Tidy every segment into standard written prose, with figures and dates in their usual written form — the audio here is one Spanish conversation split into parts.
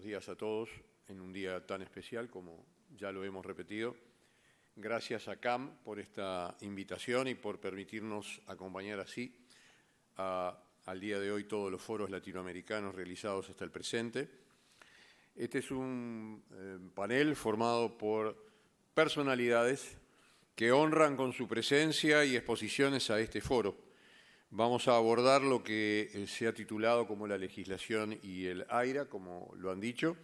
días a todos en un día tan especial como ya lo hemos repetido. Gracias a CAM por esta invitación y por permitirnos acompañar así al día de hoy todos los foros latinoamericanos realizados hasta el presente. Este es un panel formado por personalidades que honran con su presencia y exposiciones a este foro. Vamos a abordar lo que se ha titulado como la legislación y el AIRA, como lo han dicho,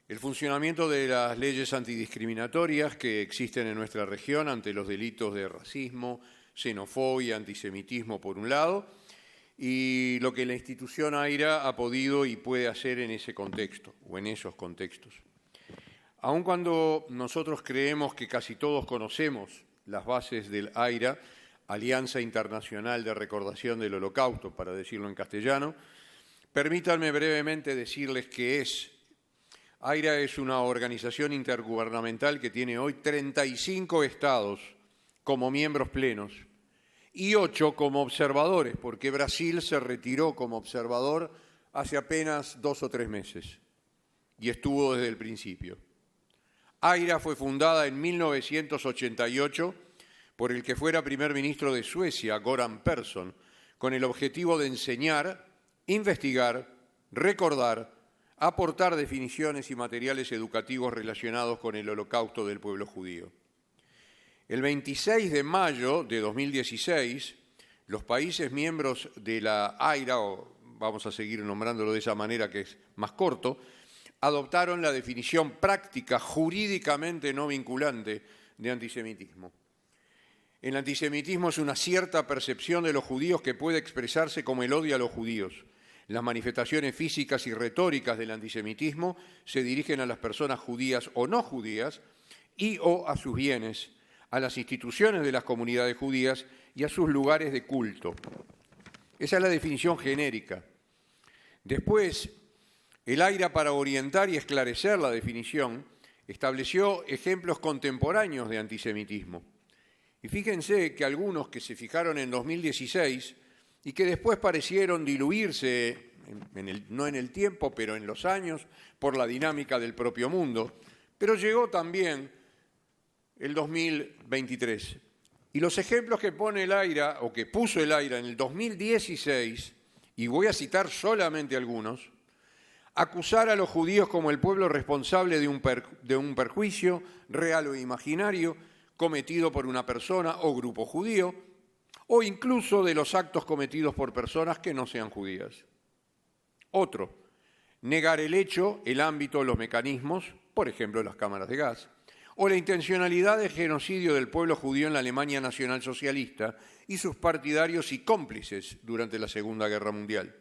el funcionamiento de las leyes antidiscriminatorias que existen en nuestra región ante los delitos de racismo, xenofobia, antisemitismo por un lado, y lo que la institución AIRA ha podido y puede hacer en ese contexto o en esos contextos. Aun cuando nosotros creemos que casi todos conocemos las bases del AIRA, Alianza Internacional de Recordación del Holocausto, para decirlo en castellano, permítanme brevemente decirles qué es. AIRA es una organización intergubernamental que tiene hoy 35 estados como miembros plenos y 8 como observadores, porque Brasil se retiró como observador hace apenas 2 o 3 meses y estuvo desde el principio. AIRA fue fundada en 1988 por el que fuera primer ministro de Suecia, Göran Persson, con el objetivo de enseñar, investigar, recordar, aportar definiciones y materiales educativos relacionados con el holocausto del pueblo judío. El 26 de mayo de 2016, los países miembros de la AIRA, o vamos a seguir nombrándolo de esa manera que es más corto, adoptaron la definición práctica jurídicamente no vinculante de antisemitismo. El antisemitismo es una cierta percepción de los judíos que puede expresarse como el odio a los judíos. Las manifestaciones físicas y retóricas del antisemitismo se dirigen a las personas judías o no judías y o a sus bienes, a las instituciones de las comunidades judías y a sus lugares de culto. Esa es la definición genérica. Después, el AIRA, para orientar y esclarecer la definición, estableció ejemplos contemporáneos de antisemitismo. Y fíjense que algunos que se fijaron en 2016 y que después parecieron diluirse, no en el tiempo, pero en los años, por la dinámica del propio mundo, pero llegó también el 2023. Y los ejemplos que pone el AIRA, o que puso el AIRA en el 2016, y voy a citar solamente algunos, acusar a los judíos como el pueblo responsable de un perjuicio, real o imaginario, cometido por una persona o grupo judío, o incluso de los actos cometidos por personas que no sean judías. Otro, negar el hecho, el ámbito, los mecanismos, por ejemplo, las cámaras de gas, o la intencionalidad de genocidio del pueblo judío en la Alemania nacionalsocialista y sus partidarios y cómplices durante la Segunda Guerra Mundial.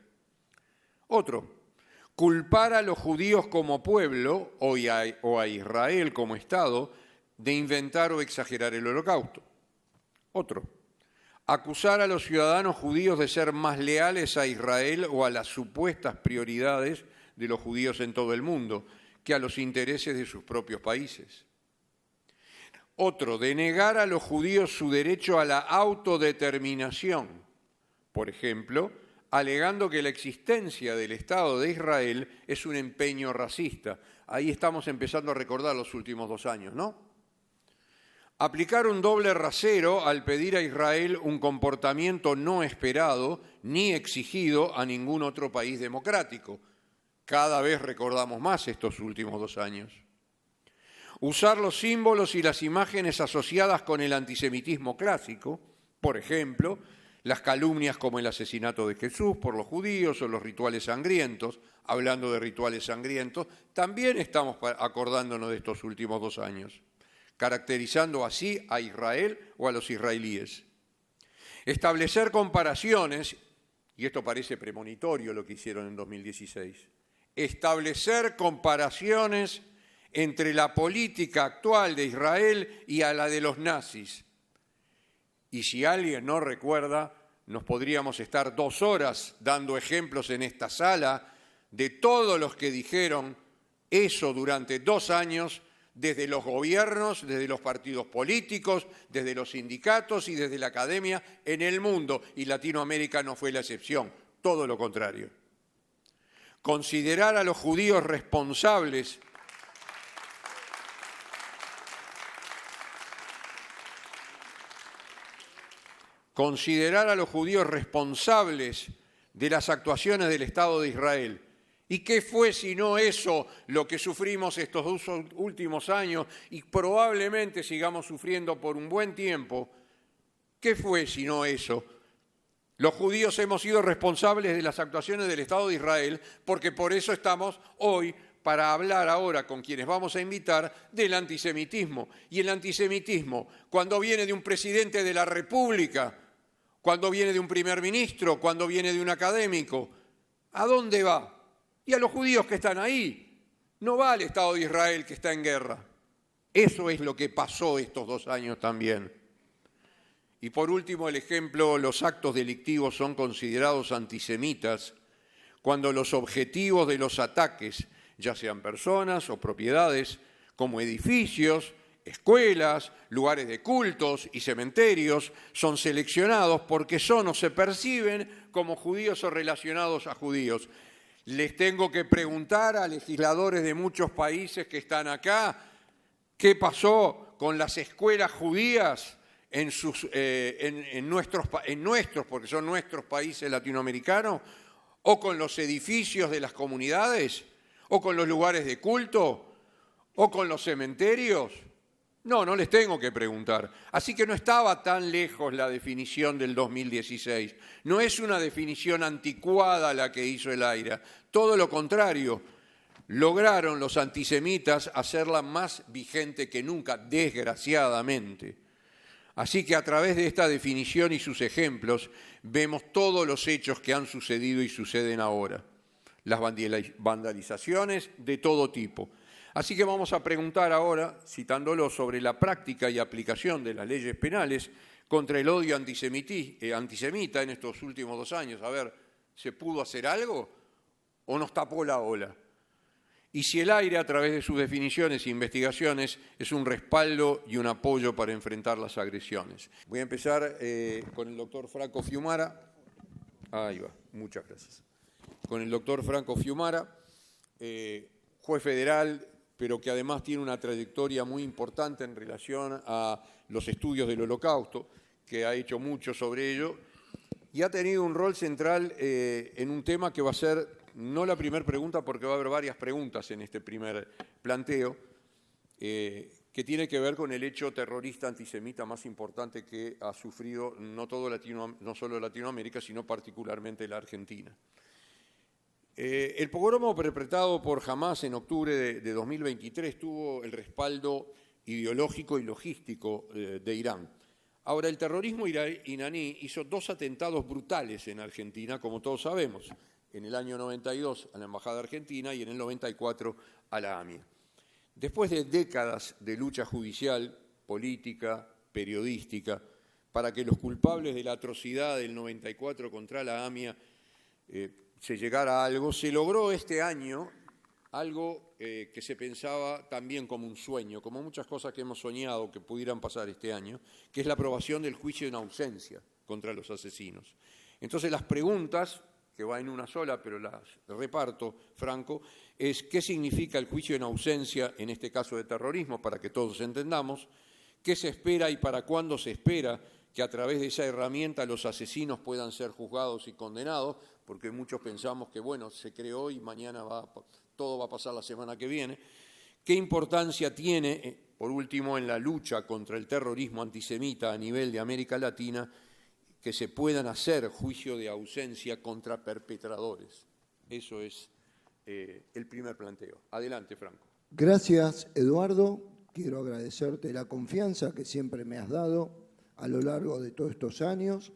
Otro, culpar a los judíos como pueblo o a Israel como Estado de inventar o exagerar el holocausto. Otro, acusar a los ciudadanos judíos de ser más leales a Israel o a las supuestas prioridades de los judíos en todo el mundo que a los intereses de sus propios países. Otro, de negar a los judíos su derecho a la autodeterminación, por ejemplo, alegando que la existencia del Estado de Israel es un empeño racista. Ahí estamos empezando a recordar los últimos 2 años, ¿no? Aplicar un doble rasero al pedir a Israel un comportamiento no esperado ni exigido a ningún otro país democrático. Cada vez recordamos más estos últimos 2 años. Usar los símbolos y las imágenes asociadas con el antisemitismo clásico, por ejemplo, las calumnias como el asesinato de Jesús por los judíos o los rituales sangrientos. Hablando de rituales sangrientos, también estamos acordándonos de estos últimos 2 años. Caracterizando así a Israel o a los israelíes. Establecer comparaciones, y esto parece premonitorio lo que hicieron en 2016, establecer comparaciones entre la política actual de Israel y a la de los nazis. Y si alguien no recuerda, nos podríamos estar 2 horas dando ejemplos en esta sala de todos los que dijeron eso durante 2 años, desde los gobiernos, desde los partidos políticos, desde los sindicatos y desde la academia en el mundo, y Latinoamérica no fue la excepción, todo lo contrario. considerar a los judíos responsables de las actuaciones del Estado de Israel. ¿Y qué fue sino eso lo que sufrimos estos 2 últimos años y probablemente sigamos sufriendo por un buen tiempo? ¿Qué fue sino eso? Los judíos hemos sido responsables de las actuaciones del Estado de Israel porque por eso estamos hoy para hablar ahora con quienes vamos a invitar del antisemitismo. Y el antisemitismo, cuando viene de un presidente de la República, cuando viene de un primer ministro, cuando viene de un académico, ¿a dónde va? Y a los judíos que están ahí. No va al Estado de Israel que está en guerra. Eso es lo que pasó estos 2 años también. Y por último, el ejemplo, los actos delictivos son considerados antisemitas cuando los objetivos de los ataques, ya sean personas o propiedades, como edificios, escuelas, lugares de cultos y cementerios, son seleccionados porque son o se perciben como judíos o relacionados a judíos. Les tengo que preguntar a legisladores de muchos países que están acá, ¿qué pasó con las escuelas judías en nuestros, porque son nuestros países latinoamericanos, o con los edificios de las comunidades, o con los lugares de culto, o con los cementerios? No les tengo que preguntar. Así que no estaba tan lejos la definición del 2016. No es una definición anticuada la que hizo el AIRA. Todo lo contrario, lograron los antisemitas hacerla más vigente que nunca, desgraciadamente. Así que a través de esta definición y sus ejemplos vemos todos los hechos que han sucedido y suceden ahora. Las vandalizaciones de todo tipo. Así que vamos a preguntar ahora, citándolo, sobre la práctica y aplicación de las leyes penales contra el odio antisemita en estos últimos 2 años. A ver, ¿se pudo hacer algo o nos tapó la ola? Y si el AIRA, a través de sus definiciones e investigaciones, es un respaldo y un apoyo para enfrentar las agresiones. Voy a empezar con el doctor Franco Fiumara. Ahí va, muchas gracias. Con el doctor Franco Fiumara, juez federal, pero que además tiene una trayectoria muy importante en relación a los estudios del Holocausto, que ha hecho mucho sobre ello, y ha tenido un rol central en un tema que va a ser no la primera pregunta, porque va a haber varias preguntas en este primer planteo, que tiene que ver con el hecho terrorista antisemita más importante que ha sufrido no solo Latinoamérica, sino particularmente la Argentina. El pogromo perpetrado por Hamás en octubre de 2023 tuvo el respaldo ideológico y logístico de Irán. Ahora, el terrorismo iraní hizo 2 atentados brutales en Argentina, como todos sabemos, en el año 92 a la Embajada Argentina y en el 94 a la AMIA. Después de décadas de lucha judicial, política, periodística, para que los culpables de la atrocidad del 94 contra la AMIA se llegara a algo, se logró este año algo que se pensaba también como un sueño, como muchas cosas que hemos soñado que pudieran pasar este año, que es la aprobación del juicio en ausencia contra los asesinos. Entonces las preguntas, que va en una sola, pero las reparto, Franco, es qué significa el juicio en ausencia en este caso de terrorismo, para que todos entendamos, qué se espera y para cuándo se espera que a través de esa herramienta los asesinos puedan ser juzgados y condenados, porque muchos pensamos que, bueno, se creó y mañana todo va a pasar la semana que viene. ¿Qué importancia tiene, por último, en la lucha contra el terrorismo antisemita a nivel de América Latina, que se puedan hacer juicio de ausencia contra perpetradores? Eso es el primer planteo. Adelante, Franco. Gracias, Eduardo. Quiero agradecerte la confianza que siempre me has dado a lo largo de todos estos años.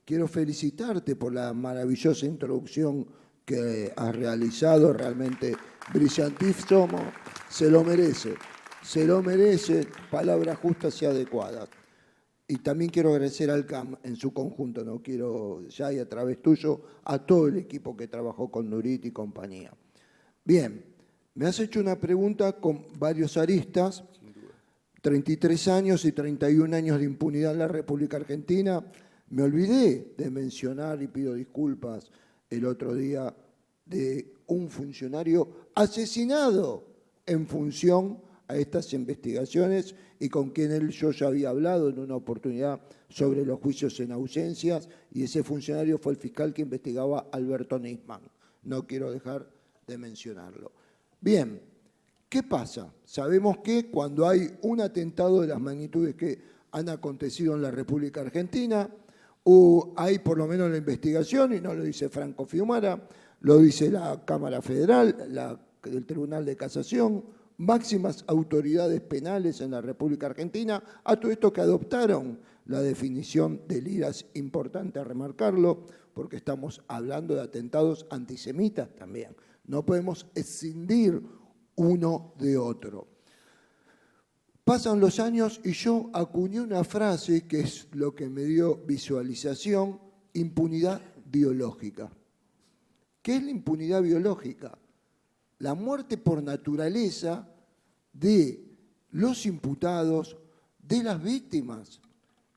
Quiero felicitarte por la maravillosa introducción que has realizado, realmente brillantísimo. Se lo merece, palabras justas y adecuadas. Y también quiero agradecer al CAM en su conjunto, no quiero ya y a través tuyo, a todo el equipo que trabajó con Nurit y compañía. Bien, me has hecho una pregunta con varios aristas, 33 años y 31 años de impunidad en la República Argentina. Me olvidé de mencionar, y pido disculpas, el otro día de un funcionario asesinado en función a estas investigaciones y con quien yo ya había hablado en una oportunidad sobre los juicios en ausencias, y ese funcionario fue el fiscal que investigaba a Alberto Nisman. No quiero dejar de mencionarlo. Bien, ¿qué pasa? Sabemos que cuando hay un atentado de las magnitudes que han acontecido en la República Argentina, hay por lo menos la investigación, y no lo dice Franco Fiumara, lo dice la Cámara Federal, el Tribunal de Casación, máximas autoridades penales en la República Argentina, a todo esto que adoptaron la definición del IRA. Es importante remarcarlo, porque estamos hablando de atentados antisemitas también. No podemos escindir uno de otro. Pasan los años y yo acuñé una frase que es lo que me dio visualización: impunidad biológica. ¿Qué es la impunidad biológica? La muerte por naturaleza de los imputados, de las víctimas.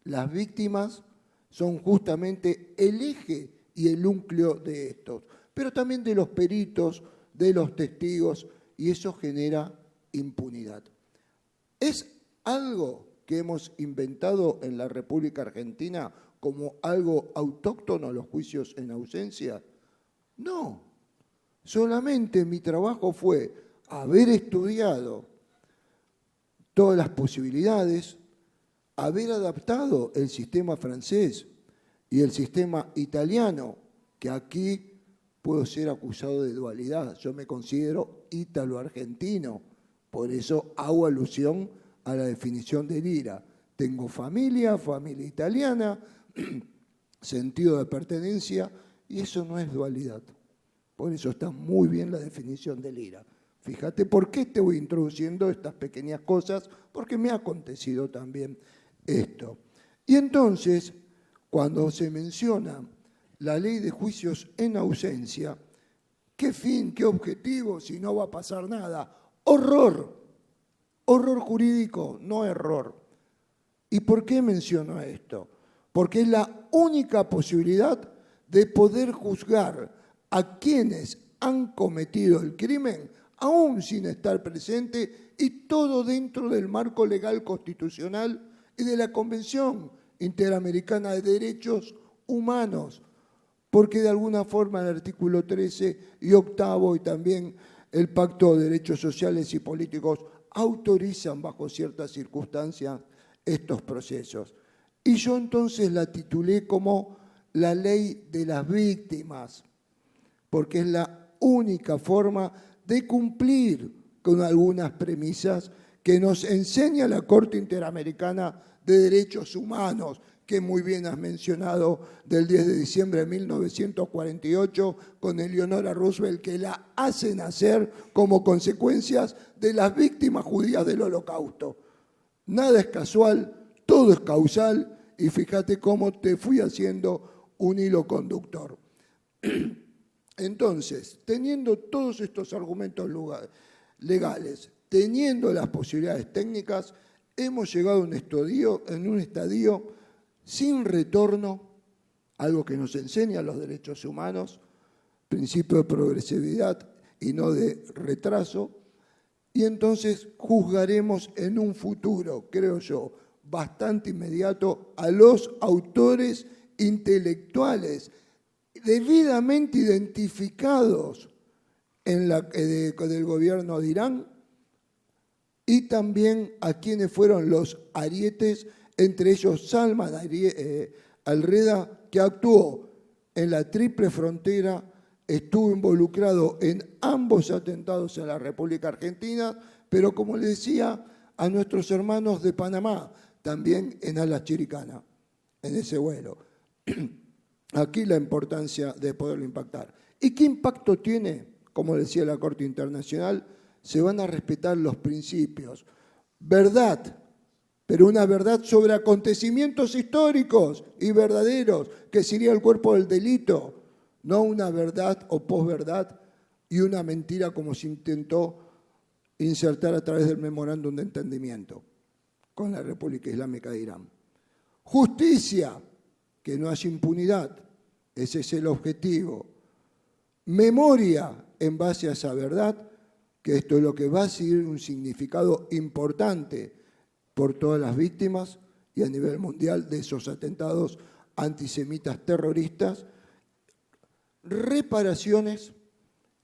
Las víctimas son justamente el eje y el núcleo de estos, pero también de los peritos, de los testigos, y eso genera impunidad. ¿Es algo que hemos inventado en la República Argentina como algo autóctono los juicios en ausencia? No. Solamente mi trabajo fue haber estudiado todas las posibilidades, haber adaptado el sistema francés y el sistema italiano, que aquí puedo ser acusado de dualidad. Yo me considero ítalo-argentino, por eso hago alusión a la definición del IRA. Tengo familia italiana, sentido de pertenencia, y eso no es dualidad. Por eso está muy bien la definición del IRA. Fíjate por qué te voy introduciendo estas pequeñas cosas, porque me ha acontecido también esto. Y entonces, cuando se menciona la ley de juicios en ausencia, ¿qué fin, qué objetivo si no va a pasar nada? Horror. Horror jurídico, no error. ¿Y por qué menciono esto? Porque es la única posibilidad de poder juzgar a quienes han cometido el crimen, aún sin estar presente, y todo dentro del marco legal constitucional y de la Convención Interamericana de Derechos Humanos, porque de alguna forma el artículo 13 y 8 y también el Pacto de Derechos Sociales y Políticos autorizan bajo ciertas circunstancias estos procesos. Y yo entonces la titulé como la ley de las víctimas, porque es la única forma de cumplir con algunas premisas que nos enseña la Corte Interamericana de Derechos Humanos, que muy bien has mencionado, del 10 de diciembre de 1948, con Eleonora Roosevelt, que la hace nacer como consecuencias de las víctimas judías del Holocausto. Nada es casual, todo es causal, y fíjate cómo te fui haciendo un hilo conductor. Entonces, teniendo todos estos argumentos legales, teniendo las posibilidades técnicas, hemos llegado en un estadio sin retorno, algo que nos enseñan los derechos humanos, principio de progresividad y no de retraso, y entonces juzgaremos en un futuro, creo yo, bastante inmediato, a los autores intelectuales debidamente identificados del gobierno de Irán, y también a quienes fueron los arietes, entre ellos Salman al-Reda, que actuó en la triple frontera, estuvo involucrado en ambos atentados en la República Argentina, pero como le decía a nuestros hermanos de Panamá, también en Alas Chiricana, en ese vuelo. Aquí la importancia de poderlo impactar. ¿Y qué impacto tiene? Como decía la Corte Internacional, se van a respetar los principios. Verdad, pero una verdad sobre acontecimientos históricos y verdaderos, que sería el cuerpo del delito, no una verdad o posverdad y una mentira como se intentó insertar a través del memorándum de entendimiento con la República Islámica de Irán. Justicia, que no haya impunidad, ese es el objetivo. memoria en base a esa verdad, que esto es lo que va a adquirir un significado importante por todas las víctimas y a nivel mundial de esos atentados antisemitas terroristas, reparaciones,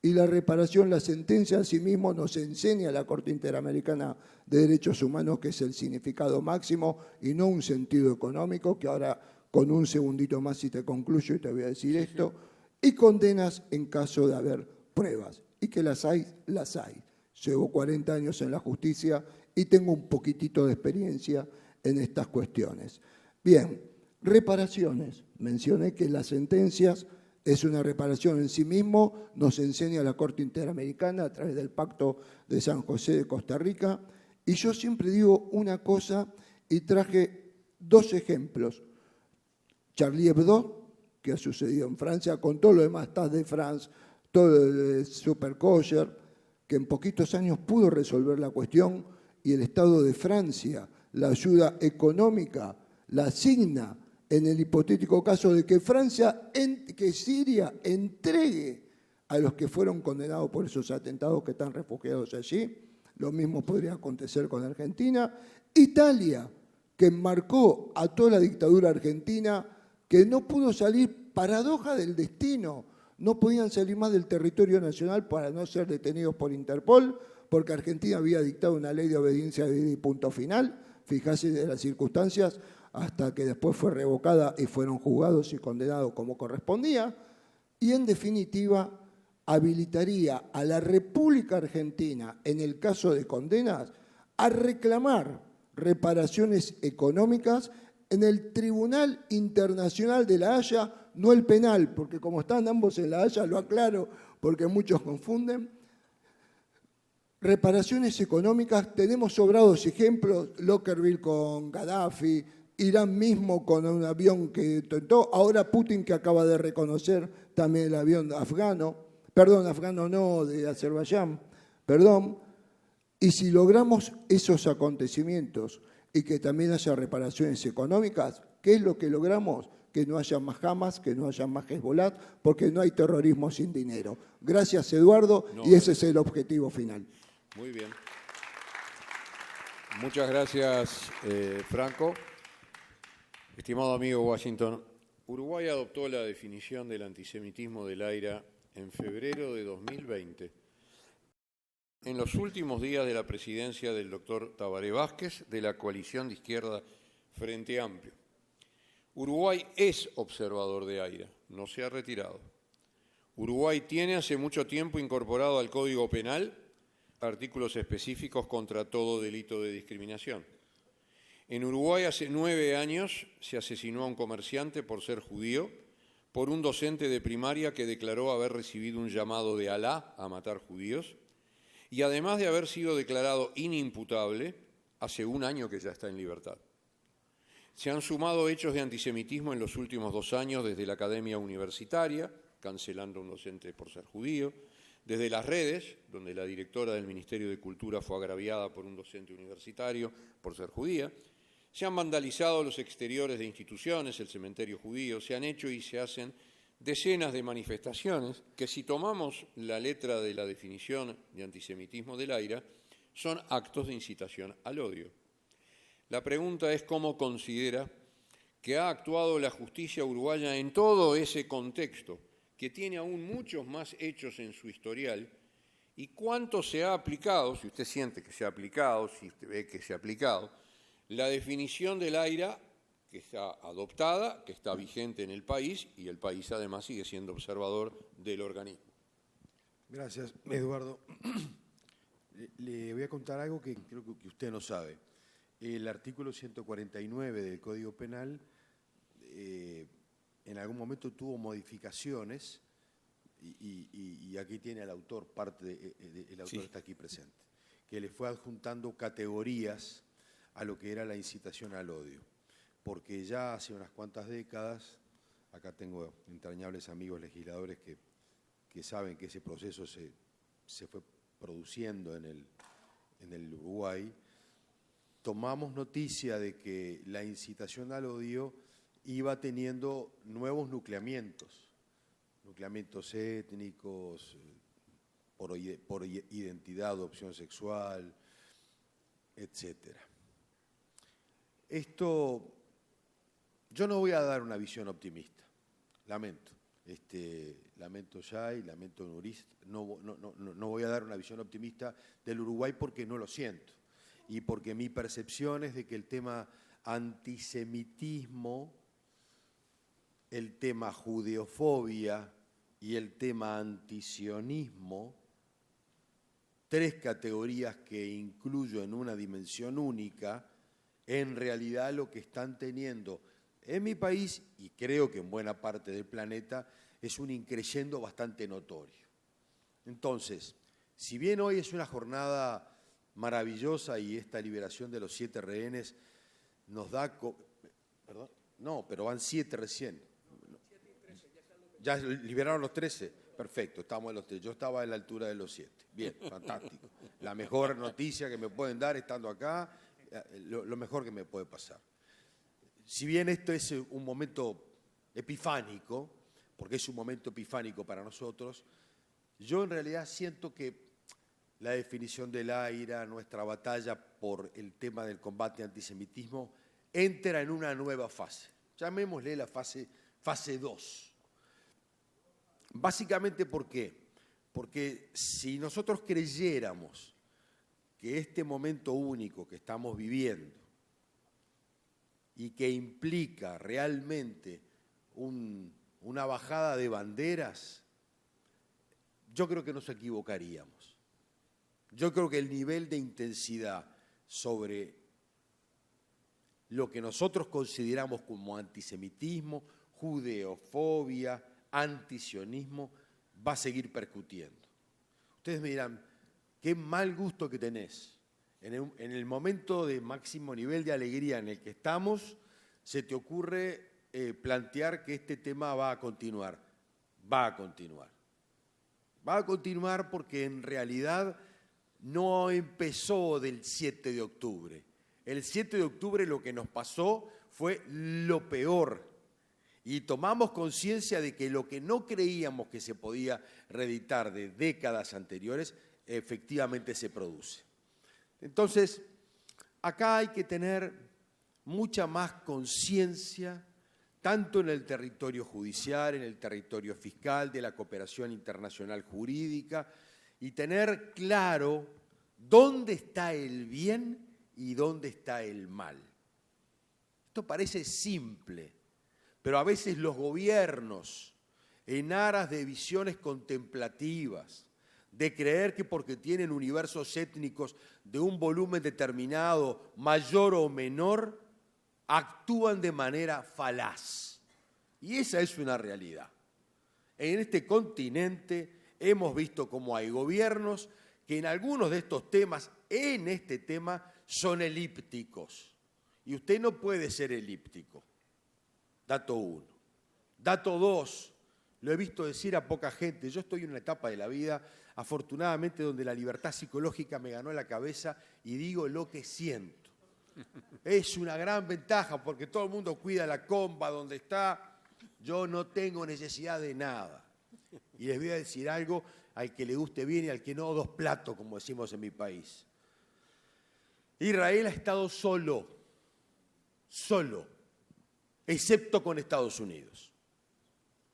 y la reparación, la sentencia en sí mismo nos enseña a la Corte Interamericana de Derechos Humanos que es el significado máximo y no un sentido económico, que ahora con un segundito más y te concluyo y te voy a decir esto, y condenas en caso de haber pruebas, y que las hay, las hay. Llevo 40 años en la justicia y tengo un poquitito de experiencia en estas cuestiones. Bien, reparaciones. Mencioné que las sentencias es una reparación en sí mismo, nos enseña la Corte Interamericana a través del Pacto de San José de Costa Rica. Y yo siempre digo una cosa y traje 2 ejemplos. Charlie Hebdo, que ha sucedido en Francia, con todo lo demás, Stade de France, todo el Super Kosher, que en poquitos años pudo resolver la cuestión y el Estado de Francia, la ayuda económica, la asigna en el hipotético caso de que que Siria entregue a los que fueron condenados por esos atentados que están refugiados allí. Lo mismo podría acontecer con Argentina. Italia, que enmarcó a toda la dictadura argentina, que no pudo salir, paradoja del destino, no podían salir más del territorio nacional para no ser detenidos por Interpol, porque Argentina había dictado una ley de obediencia debida y punto final. Fíjate de las circunstancias, hasta que después fue revocada y fueron juzgados y condenados como correspondía, y en definitiva habilitaría a la República Argentina, en el caso de condenas, a reclamar reparaciones económicas en el Tribunal Internacional de La Haya, no el penal, porque como están ambos en La Haya, lo aclaro porque muchos confunden. Reparaciones económicas, tenemos sobrados ejemplos, Lockerbie con Gaddafi, Irán mismo con un avión que intentó, ahora Putin que acaba de reconocer también el avión afgano, de Azerbaiyán, y si logramos esos acontecimientos y que también haya reparaciones económicas, ¿qué es lo que logramos? Que no haya más Hamas, que no haya más Hezbollah, porque no hay terrorismo sin dinero. Gracias, Eduardo, y ese es el objetivo final. Muy bien. Muchas gracias, Franco. Estimado amigo Washington, Uruguay adoptó la definición del antisemitismo del AIRA en febrero de 2020, en los últimos días de la presidencia del doctor Tabaré Vázquez de la coalición de izquierda Frente Amplio. Uruguay es observador de AIRA, no se ha retirado. Uruguay tiene hace mucho tiempo incorporado al Código Penal artículos específicos contra todo delito de discriminación. En Uruguay hace 9 años se asesinó a un comerciante por ser judío, por un docente de primaria que declaró haber recibido un llamado de Alá a matar judíos, y además de haber sido declarado inimputable, hace 1 año que ya está en libertad. Se han sumado hechos de antisemitismo en los últimos 2 años desde la academia universitaria, cancelando a un docente por ser judío, desde las redes, donde la directora del Ministerio de Cultura fue agraviada por un docente universitario por ser judía. Se han vandalizado los exteriores de instituciones, el cementerio judío, se han hecho y se hacen decenas de manifestaciones que, si tomamos la letra de la definición de antisemitismo del AIRA, son actos de incitación al odio. La pregunta es cómo considera que ha actuado la justicia uruguaya en todo ese contexto, que tiene aún muchos más hechos en su historial, y cuánto se ha aplicado, si usted siente que se ha aplicado, si usted ve que se ha aplicado, la definición del AIRA que está adoptada, que está vigente en el país, y el país además sigue siendo observador del organismo. Gracias, Eduardo. Le voy a contar algo que creo que usted no sabe. El artículo 149 del Código Penal en algún momento tuvo modificaciones y aquí tiene al autor, el autor está aquí presente, que le fue adjuntando categorías a lo que era la incitación al odio, porque ya hace unas cuantas décadas, acá tengo entrañables amigos legisladores que saben que ese proceso se fue produciendo en el Uruguay, tomamos noticia de que la incitación al odio iba teniendo nuevos nucleamientos, nucleamientos étnicos, por identidad o opción sexual, etcétera. Esto, yo no voy a dar una visión optimista, lamento. Lamento Yay, lamento Nuriz, no voy a dar una visión optimista del Uruguay porque no lo siento y porque mi percepción es de que el tema antisemitismo, el tema judeofobia y el tema antisionismo, tres categorías que incluyo en una dimensión única, en realidad lo que están teniendo en mi país, y creo que en buena parte del planeta, es un increyendo bastante notorio. Entonces, si bien hoy es una jornada maravillosa y esta liberación de los 7 rehenes nos da... ¿Perdón? No, pero van 7 recién. ¿Ya liberaron los 13? Perfecto, estamos en los 3. Yo estaba a la altura de los 7. Bien, fantástico. La mejor noticia que me pueden dar estando acá, lo mejor que me puede pasar. Si bien esto es un momento epifánico, porque es un momento epifánico para nosotros, yo en realidad siento que la definición del AIRA, nuestra batalla por el tema del combate al antisemitismo, entra en una nueva fase. Llamémosle la fase 2. Básicamente, ¿por qué? Porque si nosotros creyéramos que este momento único que estamos viviendo y que implica realmente una bajada de banderas, yo creo que nos equivocaríamos. Yo creo que el nivel de intensidad sobre lo que nosotros consideramos como antisemitismo, judeofobia, antisionismo, va a seguir percutiendo. Ustedes me dirán, qué mal gusto que tenés. En el momento de máximo nivel de alegría en el que estamos, se te ocurre plantear que este tema va a continuar. Va a continuar. Va a continuar porque en realidad no empezó del 7 de octubre. El 7 de octubre lo que nos pasó fue lo peor. Y tomamos conciencia de que lo que no creíamos que se podía reeditar de décadas anteriores, efectivamente se produce. Entonces, acá hay que tener mucha más conciencia, tanto en el territorio judicial, en el territorio fiscal, de la cooperación internacional jurídica, y tener claro dónde está el bien y dónde está el mal. Esto parece simple, pero a veces los gobiernos, en aras de visiones contemplativas, de creer que porque tienen universos étnicos de un volumen determinado, mayor o menor, actúan de manera falaz. Y esa es una realidad. En este continente hemos visto cómo hay gobiernos que en algunos de estos temas, en este tema, son elípticos. Y usted no puede ser elíptico. Dato 1. Dato 2. Lo he visto decir a poca gente. Yo estoy en una etapa de la vida, afortunadamente, donde la libertad psicológica me ganó la cabeza y digo lo que siento. Es una gran ventaja porque todo el mundo cuida la comba donde está. Yo no tengo necesidad de nada. Y les voy a decir algo, al que le guste bien y al que no, 2 platos, como decimos en mi país. Israel ha estado solo, excepto con Estados Unidos.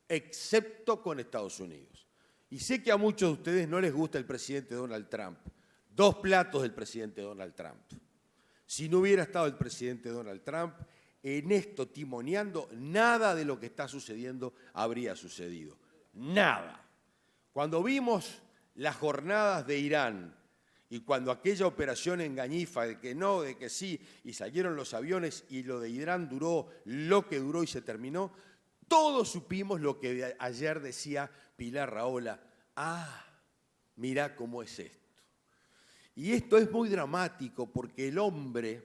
Excepto con Estados Unidos. Y sé que a muchos de ustedes no les gusta el presidente Donald Trump. 2 platos del presidente Donald Trump. Si no hubiera estado el presidente Donald Trump en esto timoneando, nada de lo que está sucediendo habría sucedido. Nada. Cuando vimos las jornadas de Irán y cuando aquella operación engañifa de que no, de que sí, y salieron los aviones y lo de Irán duró lo que duró y se terminó, todos supimos lo que ayer decía Pilar Rahola. Mirá cómo es esto. Y esto es muy dramático porque el hombre,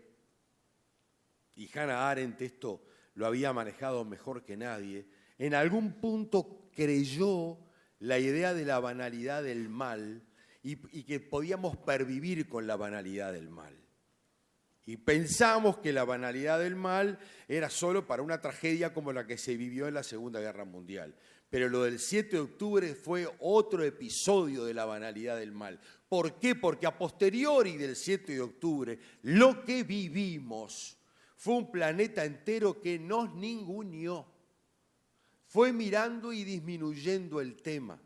y Hannah Arendt esto lo había manejado mejor que nadie, en algún punto creyó la idea de la banalidad del mal y que podíamos pervivir con la banalidad del mal. Y pensamos que la banalidad del mal era solo para una tragedia como la que se vivió en la Segunda Guerra Mundial. Pero lo del 7 de octubre fue otro episodio de la banalidad del mal. ¿Por qué? Porque a posteriori del 7 de octubre, lo que vivimos fue un planeta entero que nos ninguneó. Fue mirando y disminuyendo el tema.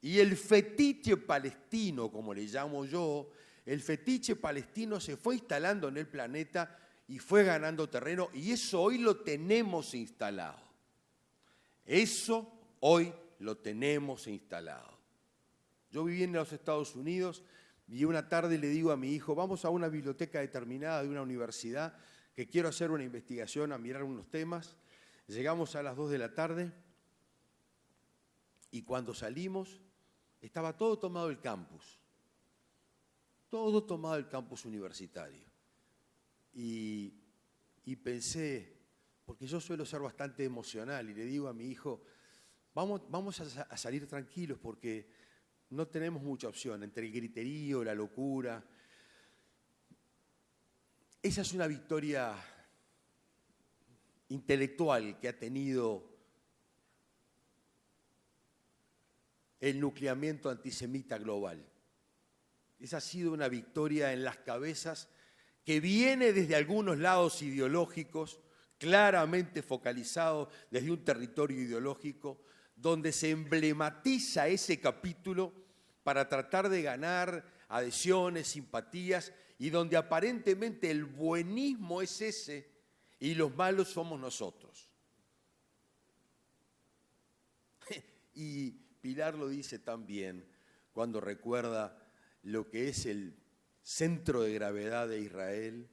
Y el fetiche palestino, como le llamo yo, el fetiche palestino se fue instalando en el planeta y fue ganando terreno, y eso hoy lo tenemos instalado. Eso hoy lo tenemos instalado. Yo viví en los Estados Unidos y una tarde le digo a mi hijo, vamos a una biblioteca determinada de una universidad que quiero hacer una investigación, a mirar unos temas. Llegamos a las 2 de la tarde y cuando salimos estaba todo tomado el campus. Todo tomado el campus universitario. Y pensé, porque yo suelo ser bastante emocional, y le digo a mi hijo, vamos a salir tranquilos porque no tenemos mucha opción entre el griterío, la locura. Esa es una victoria intelectual que ha tenido el nucleamiento antisemita global. Esa ha sido una victoria en las cabezas que viene desde algunos lados ideológicos, claramente focalizado desde un territorio ideológico, donde se emblematiza ese capítulo para tratar de ganar adhesiones, simpatías, y donde aparentemente el buenismo es ese y los malos somos nosotros. Y Pilar lo dice también cuando recuerda lo que es el centro de gravedad de Israel,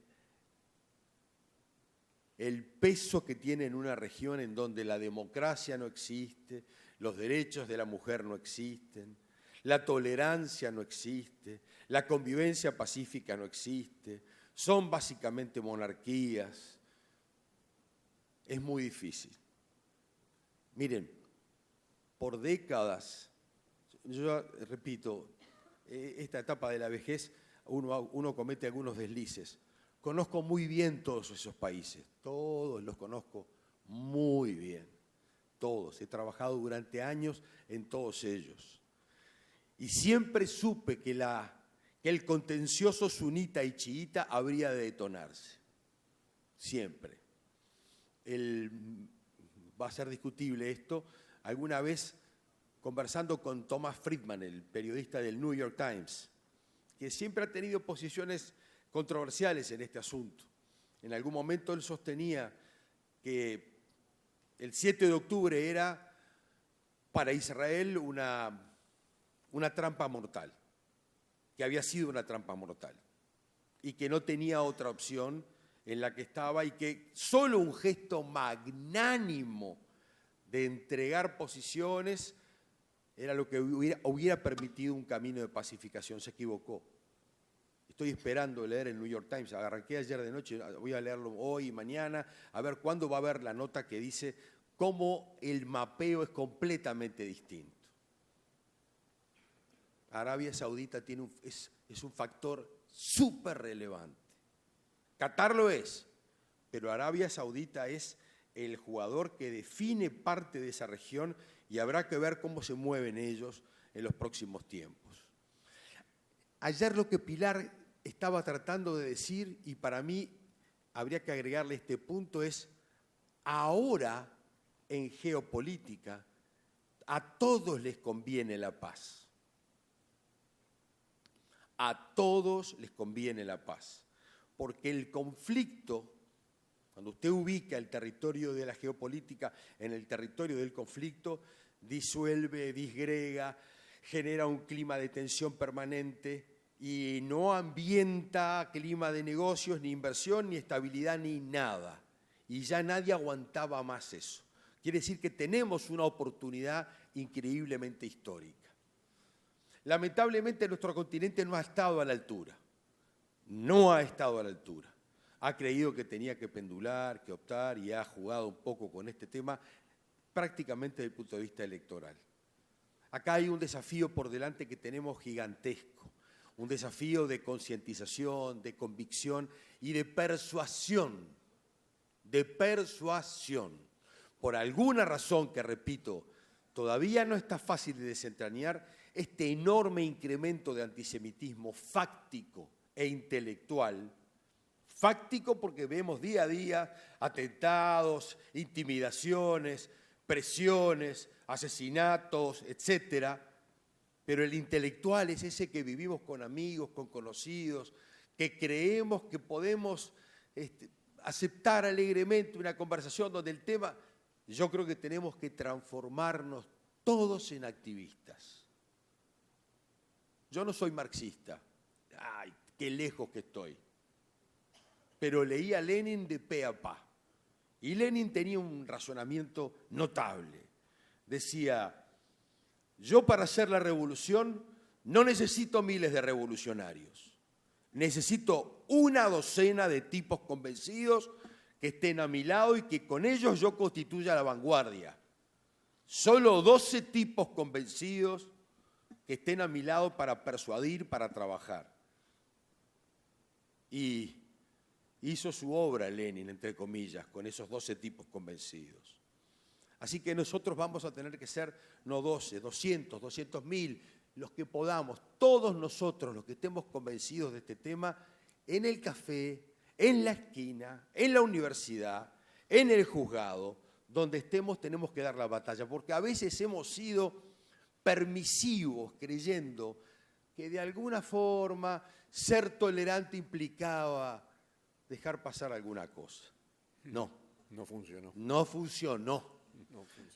el peso que tiene en una región en donde la democracia no existe, los derechos de la mujer no existen, la tolerancia no existe, la convivencia pacífica no existe, son básicamente monarquías. Es muy difícil. Miren, por décadas, yo repito, esta etapa de la vejez, uno comete algunos deslices. Conozco muy bien todos esos países, todos los conozco muy bien, todos. He trabajado durante años en todos ellos. Y siempre supe que el contencioso sunita y chiita habría de detonarse, siempre. Va a ser discutible esto. Alguna vez, conversando con Thomas Friedman, el periodista del New York Times, que siempre ha tenido posiciones controversiales en este asunto. En algún momento él sostenía que el 7 de octubre era para Israel una trampa mortal, que había sido una trampa mortal y que no tenía otra opción en la que estaba, y que solo un gesto magnánimo de entregar posiciones era lo que hubiera permitido un camino de pacificación. Se equivocó. Estoy esperando leer el New York Times, arranqué ayer de noche, voy a leerlo hoy y mañana, a ver cuándo va a haber la nota que dice cómo el mapeo es completamente distinto. Arabia Saudita es un factor súper relevante. Qatar lo es, pero Arabia Saudita es el jugador que define parte de esa región, y habrá que ver cómo se mueven ellos en los próximos tiempos. Ayer lo que Pilar estaba tratando de decir, y para mí habría que agregarle este punto, es ahora en geopolítica a todos les conviene la paz. A todos les conviene la paz. Porque el conflicto, cuando usted ubica el territorio de la geopolítica en el territorio del conflicto, disuelve, disgrega, genera un clima de tensión permanente y no ambienta clima de negocios, ni inversión, ni estabilidad, ni nada. Y ya nadie aguantaba más eso. Quiere decir que tenemos una oportunidad increíblemente histórica. Lamentablemente nuestro continente no ha estado a la altura. No ha estado a la altura. Ha creído que tenía que pendular, que optar, y ha jugado un poco con este tema prácticamente desde el punto de vista electoral. Acá hay un desafío por delante que tenemos gigantesco, un desafío de concientización, de convicción y de persuasión. De persuasión. Por alguna razón que, repito, todavía no está fácil de desentrañar este enorme incremento de antisemitismo fáctico e intelectual. Fáctico porque vemos día a día atentados, intimidaciones, presiones, asesinatos, etcétera. Pero el intelectual es ese que vivimos con amigos, con conocidos, que creemos que podemos aceptar alegremente una conversación donde el tema, yo creo que tenemos que transformarnos todos en activistas. Yo no soy marxista, ay, qué lejos que estoy, pero leí a Lenin de pe a pa, y Lenin tenía un razonamiento notable. Decía, yo para hacer la revolución no necesito miles de revolucionarios, necesito una docena de tipos convencidos que estén a mi lado y que con ellos yo constituya la vanguardia. Solo 12 tipos convencidos que estén a mi lado para persuadir, para trabajar. Y hizo su obra Lenin, entre comillas, con esos 12 tipos convencidos. Así que nosotros vamos a tener que ser no 12, 200, 200.000, los que podamos, todos nosotros los que estemos convencidos de este tema, en el café, en la esquina, en la universidad, en el juzgado, donde estemos tenemos que dar la batalla, porque a veces hemos sido permisivos creyendo que de alguna forma ser tolerante implicaba dejar pasar alguna cosa. No. No funcionó. No funcionó.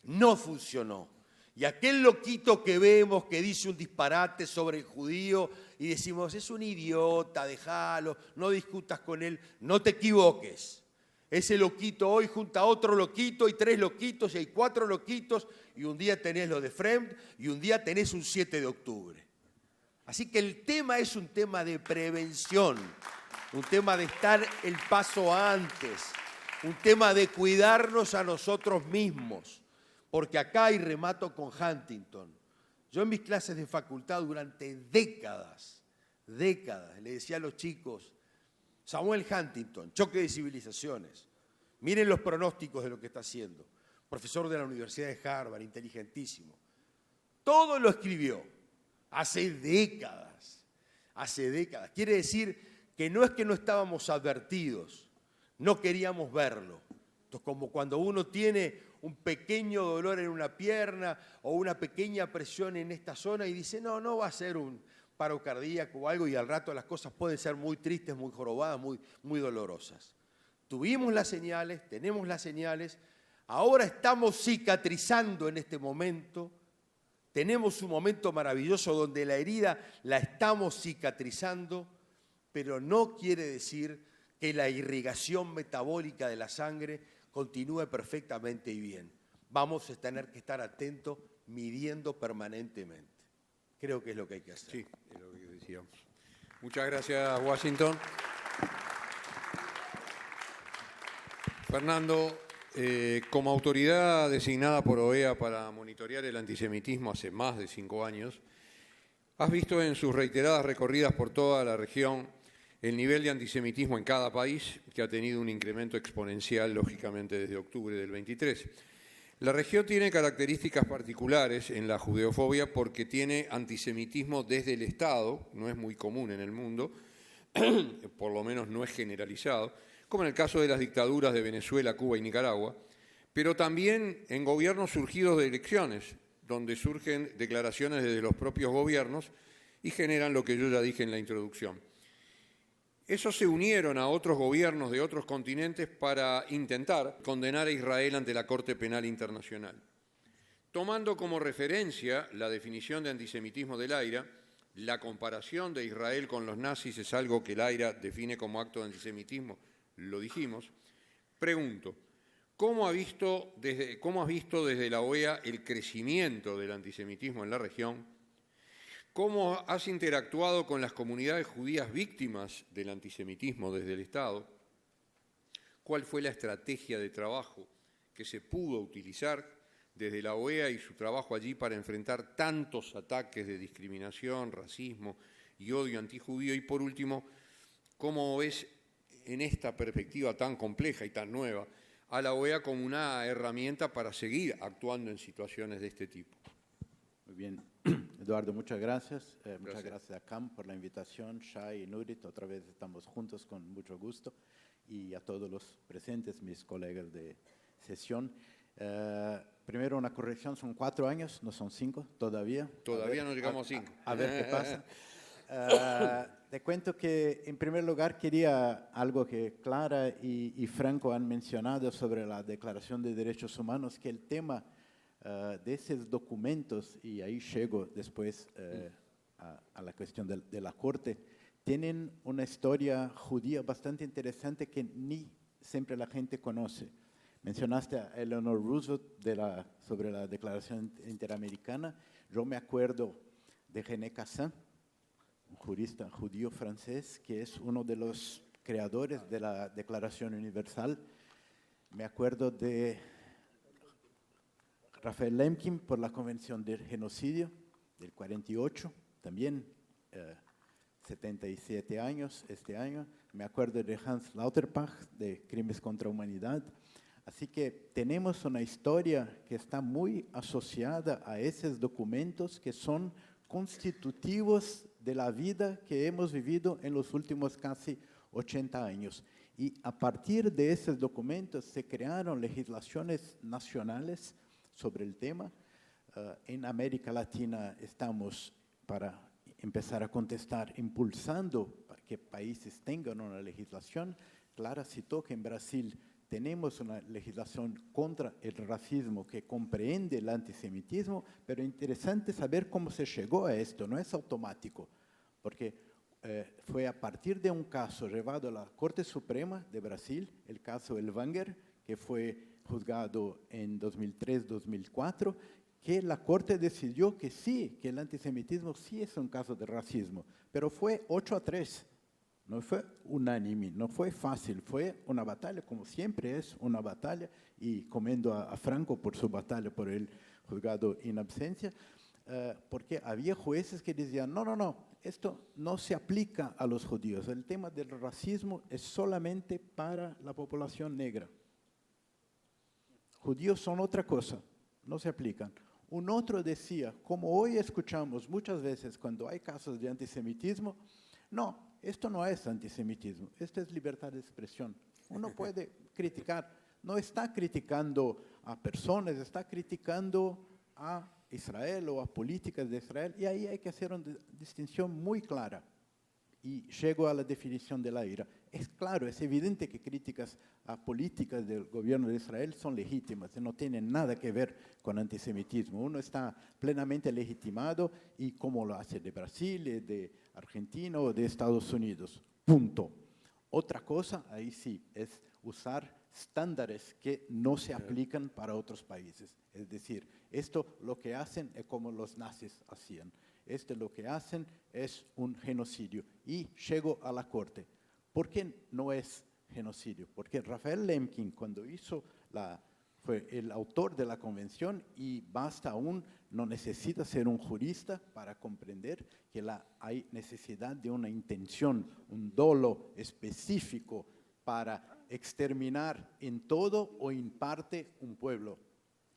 No funcionó. Y aquel loquito que vemos que dice un disparate sobre el judío y decimos, es un idiota, déjalo, no discutas con él, no te equivoques. Ese loquito hoy junta a otro loquito y 3 loquitos y hay 4 loquitos y un día tenés lo de Fremd y un día tenés un 7 de octubre. Así que el tema es un tema de prevención, un tema de estar el paso antes, un tema de cuidarnos a nosotros mismos, porque acá, y remato con Huntington, yo en mis clases de facultad durante décadas, le decía a los chicos, Samuel Huntington, choque de civilizaciones, miren los pronósticos de lo que está haciendo, profesor de la Universidad de Harvard, inteligentísimo, todo lo escribió hace décadas, quiere decir que no es que no estábamos advertidos, no queríamos verlo. Entonces, como cuando uno tiene un pequeño dolor en una pierna o una pequeña presión en esta zona y dice, no va a ser un paro cardíaco o algo y al rato las cosas pueden ser muy tristes, muy jorobadas, muy dolorosas. Tuvimos las señales, tenemos las señales, ahora estamos cicatrizando en este momento, tenemos un momento maravilloso donde la herida la estamos cicatrizando, pero no quiere decir que la irrigación metabólica de la sangre continúe perfectamente y bien. Vamos a tener que estar atentos, midiendo permanentemente. Creo que es lo que hay que hacer. Sí, es lo que decíamos. Muchas gracias, Washington. Fernando, como autoridad designada por OEA para monitorear el antisemitismo hace más de 5 años, has visto en sus reiteradas recorridas por toda la región el nivel de antisemitismo en cada país, que ha tenido un incremento exponencial, lógicamente, desde octubre del 23. La región tiene características particulares en la judeofobia porque tiene antisemitismo desde el Estado, no es muy común en el mundo, por lo menos no es generalizado, como en el caso de las dictaduras de Venezuela, Cuba y Nicaragua, pero también en gobiernos surgidos de elecciones, donde surgen declaraciones desde los propios gobiernos y generan lo que yo ya dije en la introducción. Esos se unieron a otros gobiernos de otros continentes para intentar condenar a Israel ante la Corte Penal Internacional. Tomando como referencia la definición de antisemitismo del AIRA, la comparación de Israel con los nazis es algo que el AIRA define como acto de antisemitismo, lo dijimos, pregunto, ¿cómo has visto desde la OEA el crecimiento del antisemitismo en la región? ¿Cómo has interactuado con las comunidades judías víctimas del antisemitismo desde el Estado? ¿Cuál fue la estrategia de trabajo que se pudo utilizar desde la OEA y su trabajo allí para enfrentar tantos ataques de discriminación, racismo y odio antijudío? Y por último, ¿cómo ves en esta perspectiva tan compleja y tan nueva a la OEA como una herramienta para seguir actuando en situaciones de este tipo. Muy bien. Eduardo, muchas gracias. Muchas gracias a CAM por la invitación. Shai y Nurit, otra vez estamos juntos con mucho gusto. Y a todos los presentes, mis colegas de sesión. Primero una corrección, son 4 años, no son 5 todavía. Todavía no llegamos a 5. A ver qué pasa. Te cuento que, en primer lugar, quería algo que Clara y Franco han mencionado sobre la Declaración de Derechos Humanos, que el tema de esos documentos, y ahí llego después a la cuestión de la Corte, tienen una historia judía bastante interesante que ni siempre la gente conoce. Mencionaste a Eleanor Roosevelt sobre la Declaración Interamericana. Yo me acuerdo de René Cassin, un jurista judío francés, que es uno de los creadores de la Declaración Universal. Me acuerdo de Raphael Lemkin por la Convención del Genocidio del 48, también 77 años este año. Me acuerdo de Hans Lauterbach, de Crímenes contra la Humanidad. Así que tenemos una historia que está muy asociada a esos documentos que son constitutivos de la vida que hemos vivido en los últimos casi 80 años. Y a partir de esos documentos se crearon legislaciones nacionales sobre el tema. En América Latina estamos, para empezar a contestar, impulsando para que países tengan una legislación. Clara citó que en Brasil tenemos una legislación contra el racismo que comprende el antisemitismo, pero interesante saber cómo se llegó a esto, no es automático, porque fue a partir de un caso llevado a la Corte Suprema de Brasil, el caso Elvanger, que fue juzgado en 2003-2004, que la Corte decidió que sí, que el antisemitismo sí es un caso de racismo, pero fue 8-3. No fue unánime, no fue fácil, fue una batalla, como siempre es una batalla, y commendo a Franco por su batalla por el juzgado in absencia, porque había jueces que decían, no, esto no se aplica a los judíos, el tema del racismo es solamente para la población negra. Judíos son otra cosa, no se aplican. Un otro decía, como hoy escuchamos muchas veces cuando hay casos de antisemitismo, no, esto no es antisemitismo, esto es libertad de expresión. Uno puede criticar, no está criticando a personas, está criticando a Israel o a políticas de Israel, y ahí hay que hacer una distinción muy clara. Y llego a la definición de la ira. Es claro, es evidente que críticas a políticas del gobierno de Israel son legítimas, no tienen nada que ver con antisemitismo. Uno está plenamente legitimado, y como lo hace de Brasil, de Argentina o de Estados Unidos. Punto. Otra cosa, ahí sí, es usar estándares que no se aplican para otros países. Es decir, esto lo que hacen es como los nazis hacían. Esto lo que hacen es un genocidio. Y llego a la Corte. ¿Por qué no es genocidio? Porque Raphael Lemkin, cuando fue el autor de la convención, y basta aún, no necesita ser un jurista para comprender que hay necesidad de una intención, un dolo específico para exterminar en todo o en parte un pueblo.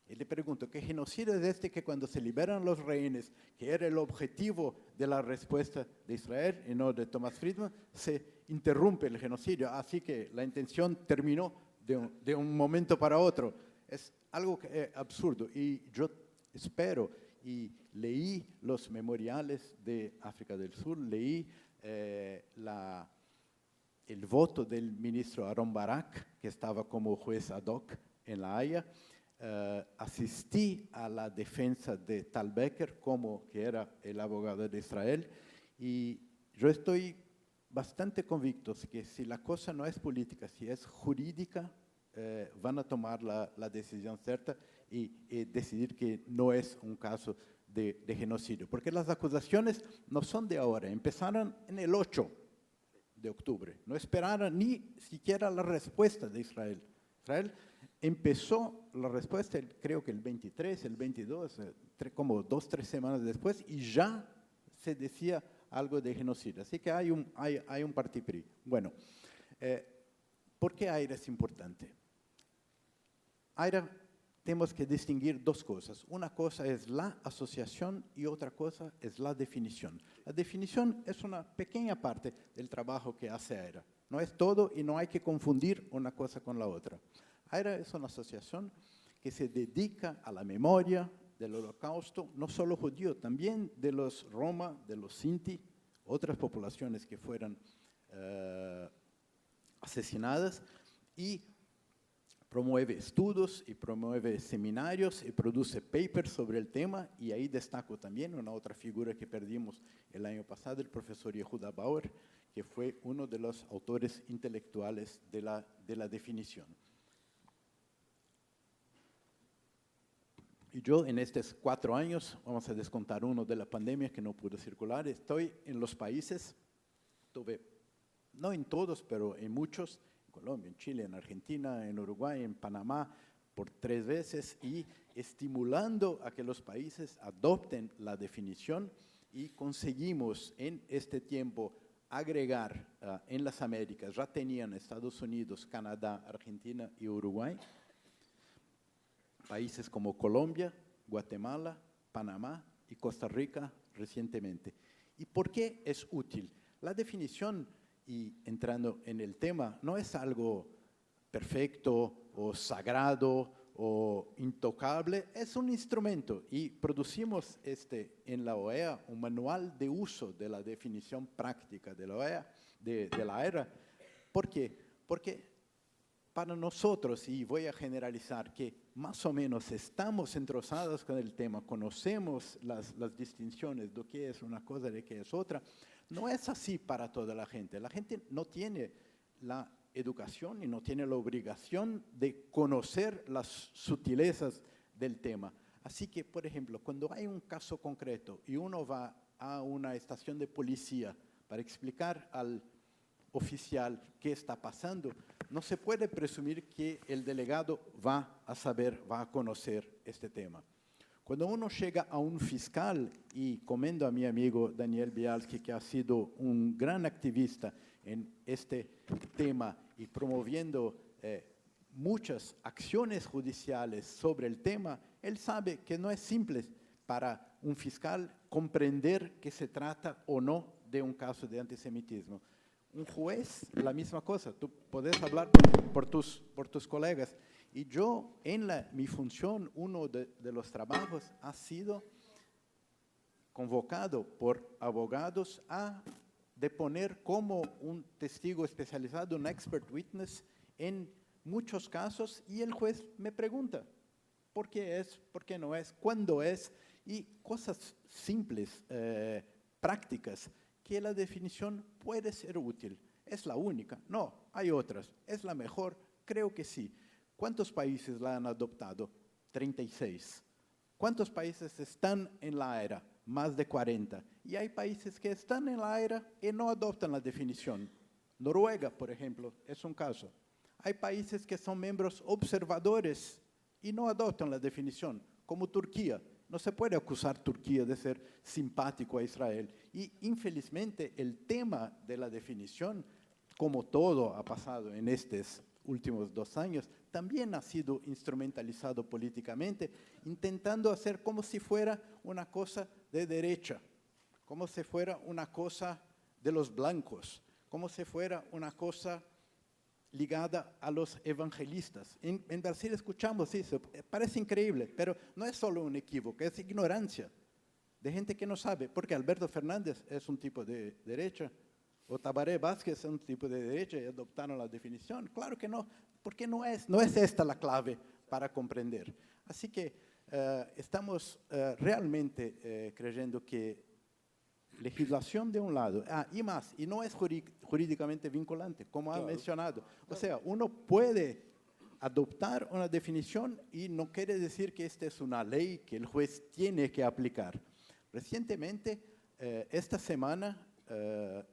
Y le pregunto, ¿qué genocidio es este que cuando se liberan los rehenes, que era el objetivo de la respuesta de Israel y no de Thomas Friedman, se interrumpe el genocidio? Así que la intención terminó de un momento para otro. Es algo que es absurdo. Y yo espero, y leí los memoriales de África del Sur, leí el voto del ministro Aaron Barak, que estaba como juez ad hoc en La Haya. Asistí a la defensa de Tal Becker, que era el abogado de Israel, y yo estoy bastante convicto que si la cosa no es política, si es jurídica, van a tomar la decisión cierta y decidir que no es un caso de genocidio. Porque las acusaciones no son de ahora, empezaron en el 8 de octubre, no esperaron ni siquiera la respuesta de Israel. Israel empezó la respuesta, creo que el 23, el 22, como 2-3 semanas después, y ya se decía algo de genocidio. Así que hay un partipri. Bueno, ¿por qué AIRA es importante? Ahora tenemos que distinguir dos cosas. Una cosa es la asociación y otra cosa es la definición. La definición es una pequeña parte del trabajo que hace AERA. No es todo y no hay que confundir una cosa con la otra. AERA es una asociación que se dedica a la memoria del Holocausto, no solo judío, también de los Roma, de los Sinti, otras poblaciones que fueran asesinadas, y promueve estudios y promueve seminarios y produce papers sobre el tema, y ahí destaco también una otra figura que perdimos el año pasado, el profesor Yehuda Bauer, que fue uno de los autores intelectuales de la definición. Y yo en estos 4 años, vamos a descontar uno de la pandemia que no pudo circular, estoy en los países, no en todos, pero en muchos, en Colombia, en Chile, en Argentina, en Uruguay, en Panamá, por 3 veces, y estimulando a que los países adopten la definición, y conseguimos en este tiempo agregar en las Américas, ya tenían Estados Unidos, Canadá, Argentina y Uruguay, países como Colombia, Guatemala, Panamá y Costa Rica recientemente. ¿Y por qué es útil? La definición, y entrando en el tema, no es algo perfecto o sagrado o intocable, es un instrumento, y producimos en la OEA un manual de uso de la definición práctica de la OEA, de la AERA. ¿Por qué? Porque para nosotros, y voy a generalizar, que más o menos estamos entrosados con el tema, conocemos las distinciones de qué es una cosa, de qué es otra, no es así para toda la gente. La gente no tiene la educación y no tiene la obligación de conocer las sutilezas del tema. Así que, por ejemplo, cuando hay un caso concreto y uno va a una estación de policía para explicar al oficial qué está pasando, no se puede presumir que el delegado va a saber, va a conocer este tema. Cuando uno llega a un fiscal, y comento a mi amigo Daniel Bialski, que ha sido un gran activista en este tema y promoviendo muchas acciones judiciales sobre el tema, él sabe que no es simple para un fiscal comprender que se trata o no de un caso de antisemitismo. Un juez, la misma cosa, tú puedes hablar por tus colegas. Y yo, en mi función, uno de los trabajos ha sido convocado por abogados a deponer como un testigo especializado, un expert witness, en muchos casos, y el juez me pregunta, ¿por qué es? ¿Por qué no es? ¿Cuándo es? Y cosas simples, prácticas, que la definición puede ser útil. ¿Es la única? No, hay otras. ¿Es la mejor? Creo que sí. ¿Cuántos países la han adoptado? 36. ¿Cuántos países están en la AERA? Más de 40. Y hay países que están en la AERA y no adoptan la definición. Noruega, por ejemplo, es un caso. Hay países que son miembros observadores y no adoptan la definición, como Turquía. No se puede acusar a Turquía de ser simpático a Israel. Y, infelizmente, el tema de la definición, como todo ha pasado en estos últimos 2 años, también ha sido instrumentalizado políticamente, intentando hacer como si fuera una cosa de derecha, como si fuera una cosa de los blancos, como si fuera una cosa ligada a los evangelistas. En Brasil escuchamos eso, parece increíble, pero no es solo un equívoco, es ignorancia de gente que no sabe, porque Alberto Fernández es un tipo de derecha, o Tabaré Vázquez es un tipo de derecha y adoptaron la definición. Claro que no, porque no es esta la clave para comprender. Así que estamos realmente creyendo que legislación de un lado, y más, y no es jurídicamente vinculante, como ha mencionado. O sea, uno puede adoptar una definición y no quiere decir que esta es una ley que el juez tiene que aplicar. Recientemente, esta semana,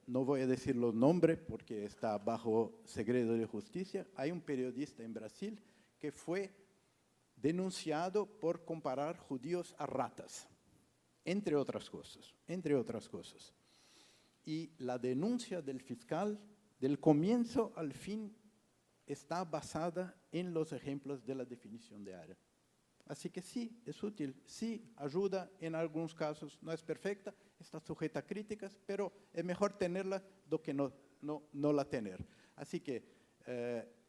no voy a decir los nombres porque está bajo secreto de justicia, hay un periodista en Brasil que fue denunciado por comparar judíos a ratas, entre otras cosas. Y la denuncia del fiscal, del comienzo al fin, está basada en los ejemplos de la definición de área. Así que sí, es útil, sí, ayuda en algunos casos, no es perfecta, está sujeta a críticas, pero es mejor tenerla do que no la tener. Así que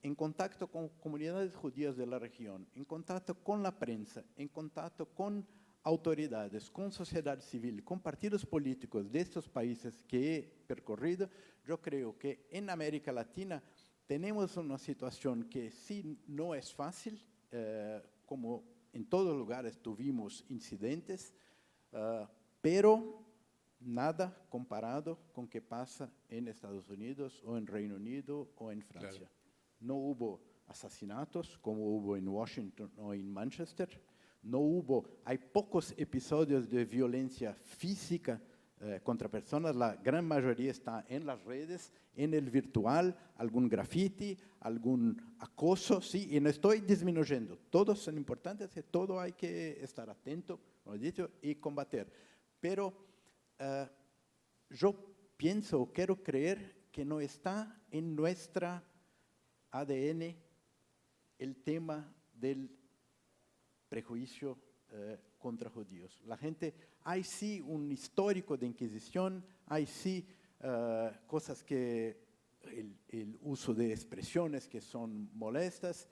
en contacto con comunidades judías de la región, en contacto con la prensa, en contacto con autoridades, con sociedad civil, con partidos políticos de estos países que he percorrido, yo creo que en América Latina tenemos una situación que sí no es fácil, como en todos lugares tuvimos incidentes, pero nada comparado con lo que pasa en Estados Unidos o en Reino Unido o en Francia. Claro. No hubo asesinatos como hubo en Washington o en Manchester. Hay pocos episodios de violencia física contra personas. La gran mayoría está en las redes, en el virtual, algún graffiti, algún acoso, sí, y no estoy disminuyendo. Todos son importantes y todo hay que estar atento, como he dicho, y combater. Pero yo pienso o quiero creer que no está en nuestra ADN el tema del prejuicio contra judíos. La gente, hay sí un histórico de Inquisición, hay sí cosas que, el uso de expresiones que son molestas,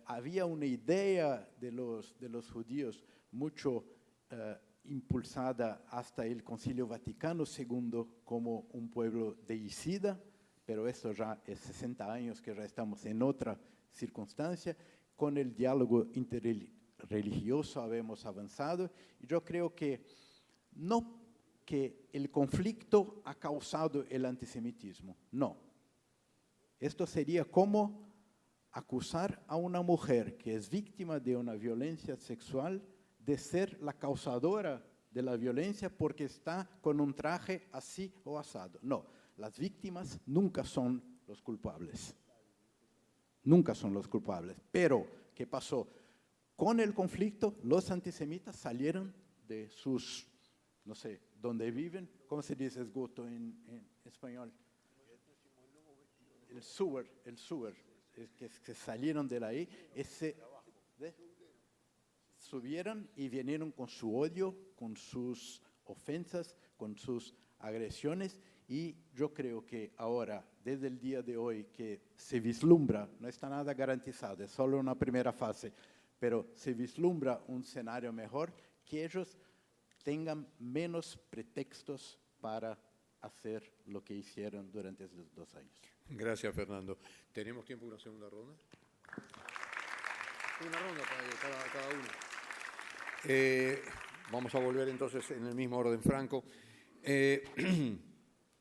había una idea de los judíos mucho impulsada hasta el Concilio Vaticano II como un pueblo deicida, pero eso ya es 60 años que ya estamos en otra circunstancia. Con el diálogo interreligioso habemos avanzado y yo creo que no que el conflicto ha causado el antisemitismo, no. Esto sería como acusar a una mujer que es víctima de una violencia sexual de ser la causadora de la violencia porque está con un traje así o asado. No, las víctimas nunca son los culpables. Nunca son los culpables. Pero, ¿qué pasó? Con el conflicto, los antisemitas salieron de sus, no sé, donde viven. ¿Cómo se dice esgoto en español? El sewer, que salieron de ahí, subieron y vinieron con su odio, con sus ofensas, con sus agresiones, y yo creo que ahora, desde el día de hoy, que se vislumbra, no está nada garantizado, es solo una primera fase, pero se vislumbra un escenario mejor, que ellos tengan menos pretextos para hacer lo que hicieron durante esos 2 años. Gracias, Fernando. ¿Tenemos tiempo para una segunda ronda? Una ronda para cada uno. Vamos a volver entonces en el mismo orden, Franco.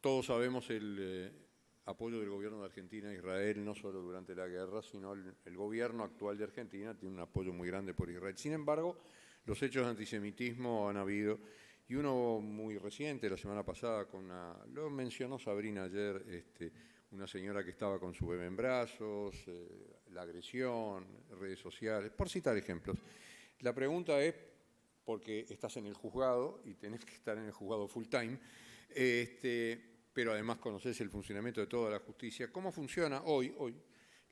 Todos sabemos el apoyo del gobierno de Argentina a Israel, no solo durante la guerra, sino el gobierno actual de Argentina tiene un apoyo muy grande por Israel. Sin embargo, los hechos de antisemitismo han habido, y uno muy reciente, la semana pasada, lo mencionó Sabrina ayer, una señora que estaba con su bebé en brazos, la agresión, redes sociales, por citar ejemplos. La pregunta es, porque estás en el juzgado y tenés que estar en el juzgado full time, pero además conoces el funcionamiento de toda la justicia, ¿cómo funciona hoy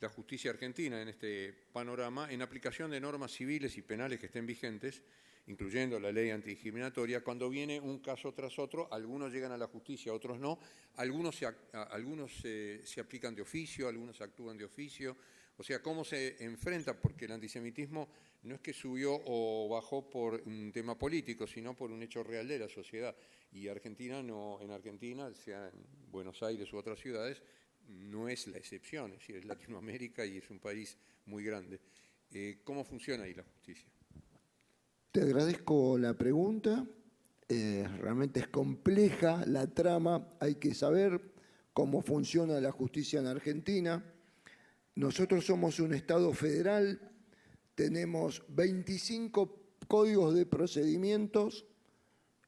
la justicia argentina en este panorama en aplicación de normas civiles y penales que estén vigentes, incluyendo la ley antidiscriminatoria? Cuando viene un caso tras otro, algunos llegan a la justicia, otros no, algunos se aplican de oficio, algunos actúan de oficio. O sea, ¿cómo se enfrenta? Porque el antisemitismo no es que subió o bajó por un tema político, sino por un hecho real de la sociedad. Y Argentina, sea en Buenos Aires u otras ciudades, no es la excepción, es decir, es Latinoamérica y es un país muy grande. ¿Cómo funciona ahí la justicia? Te agradezco la pregunta. Realmente es compleja la trama. Hay que saber cómo funciona la justicia en Argentina. Nosotros somos un Estado federal, tenemos 25 códigos de procedimientos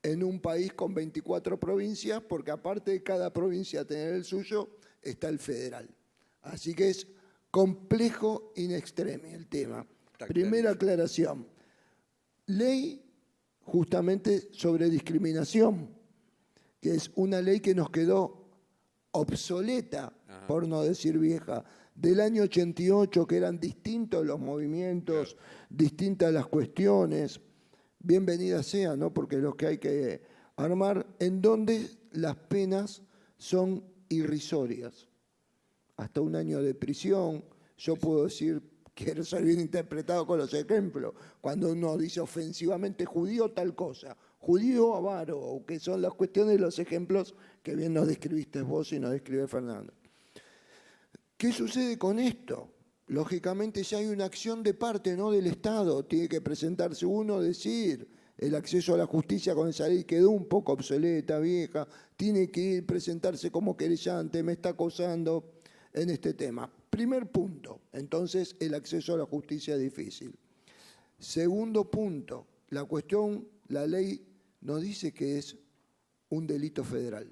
en un país con 24 provincias, porque aparte de cada provincia tener el suyo, está el federal. Así que es complejo in extremis el tema. Primera aclaración. Ley justamente sobre discriminación, que es una ley que nos quedó obsoleta, por no decir vieja, del año 88, que eran distintos los movimientos, distintas las cuestiones, bienvenidas sean, ¿no? Porque lo que hay que armar, en donde las penas son irrisorias. Hasta 1 año de prisión, yo puedo decir, quiero ser bien interpretado con los ejemplos, cuando uno dice ofensivamente judío tal cosa, judío avaro, que son las cuestiones de los ejemplos que bien nos describiste vos y nos describe Fernando. ¿Qué sucede con esto? Lógicamente ya hay una acción de parte, no del Estado, tiene que presentarse uno, decir, el acceso a la justicia con esa ley quedó un poco obsoleta, vieja, tiene que ir, presentarse como querellante, me está acosando en este tema. Primer punto, entonces el acceso a la justicia es difícil. Segundo punto, la cuestión, la ley nos dice que es un delito federal.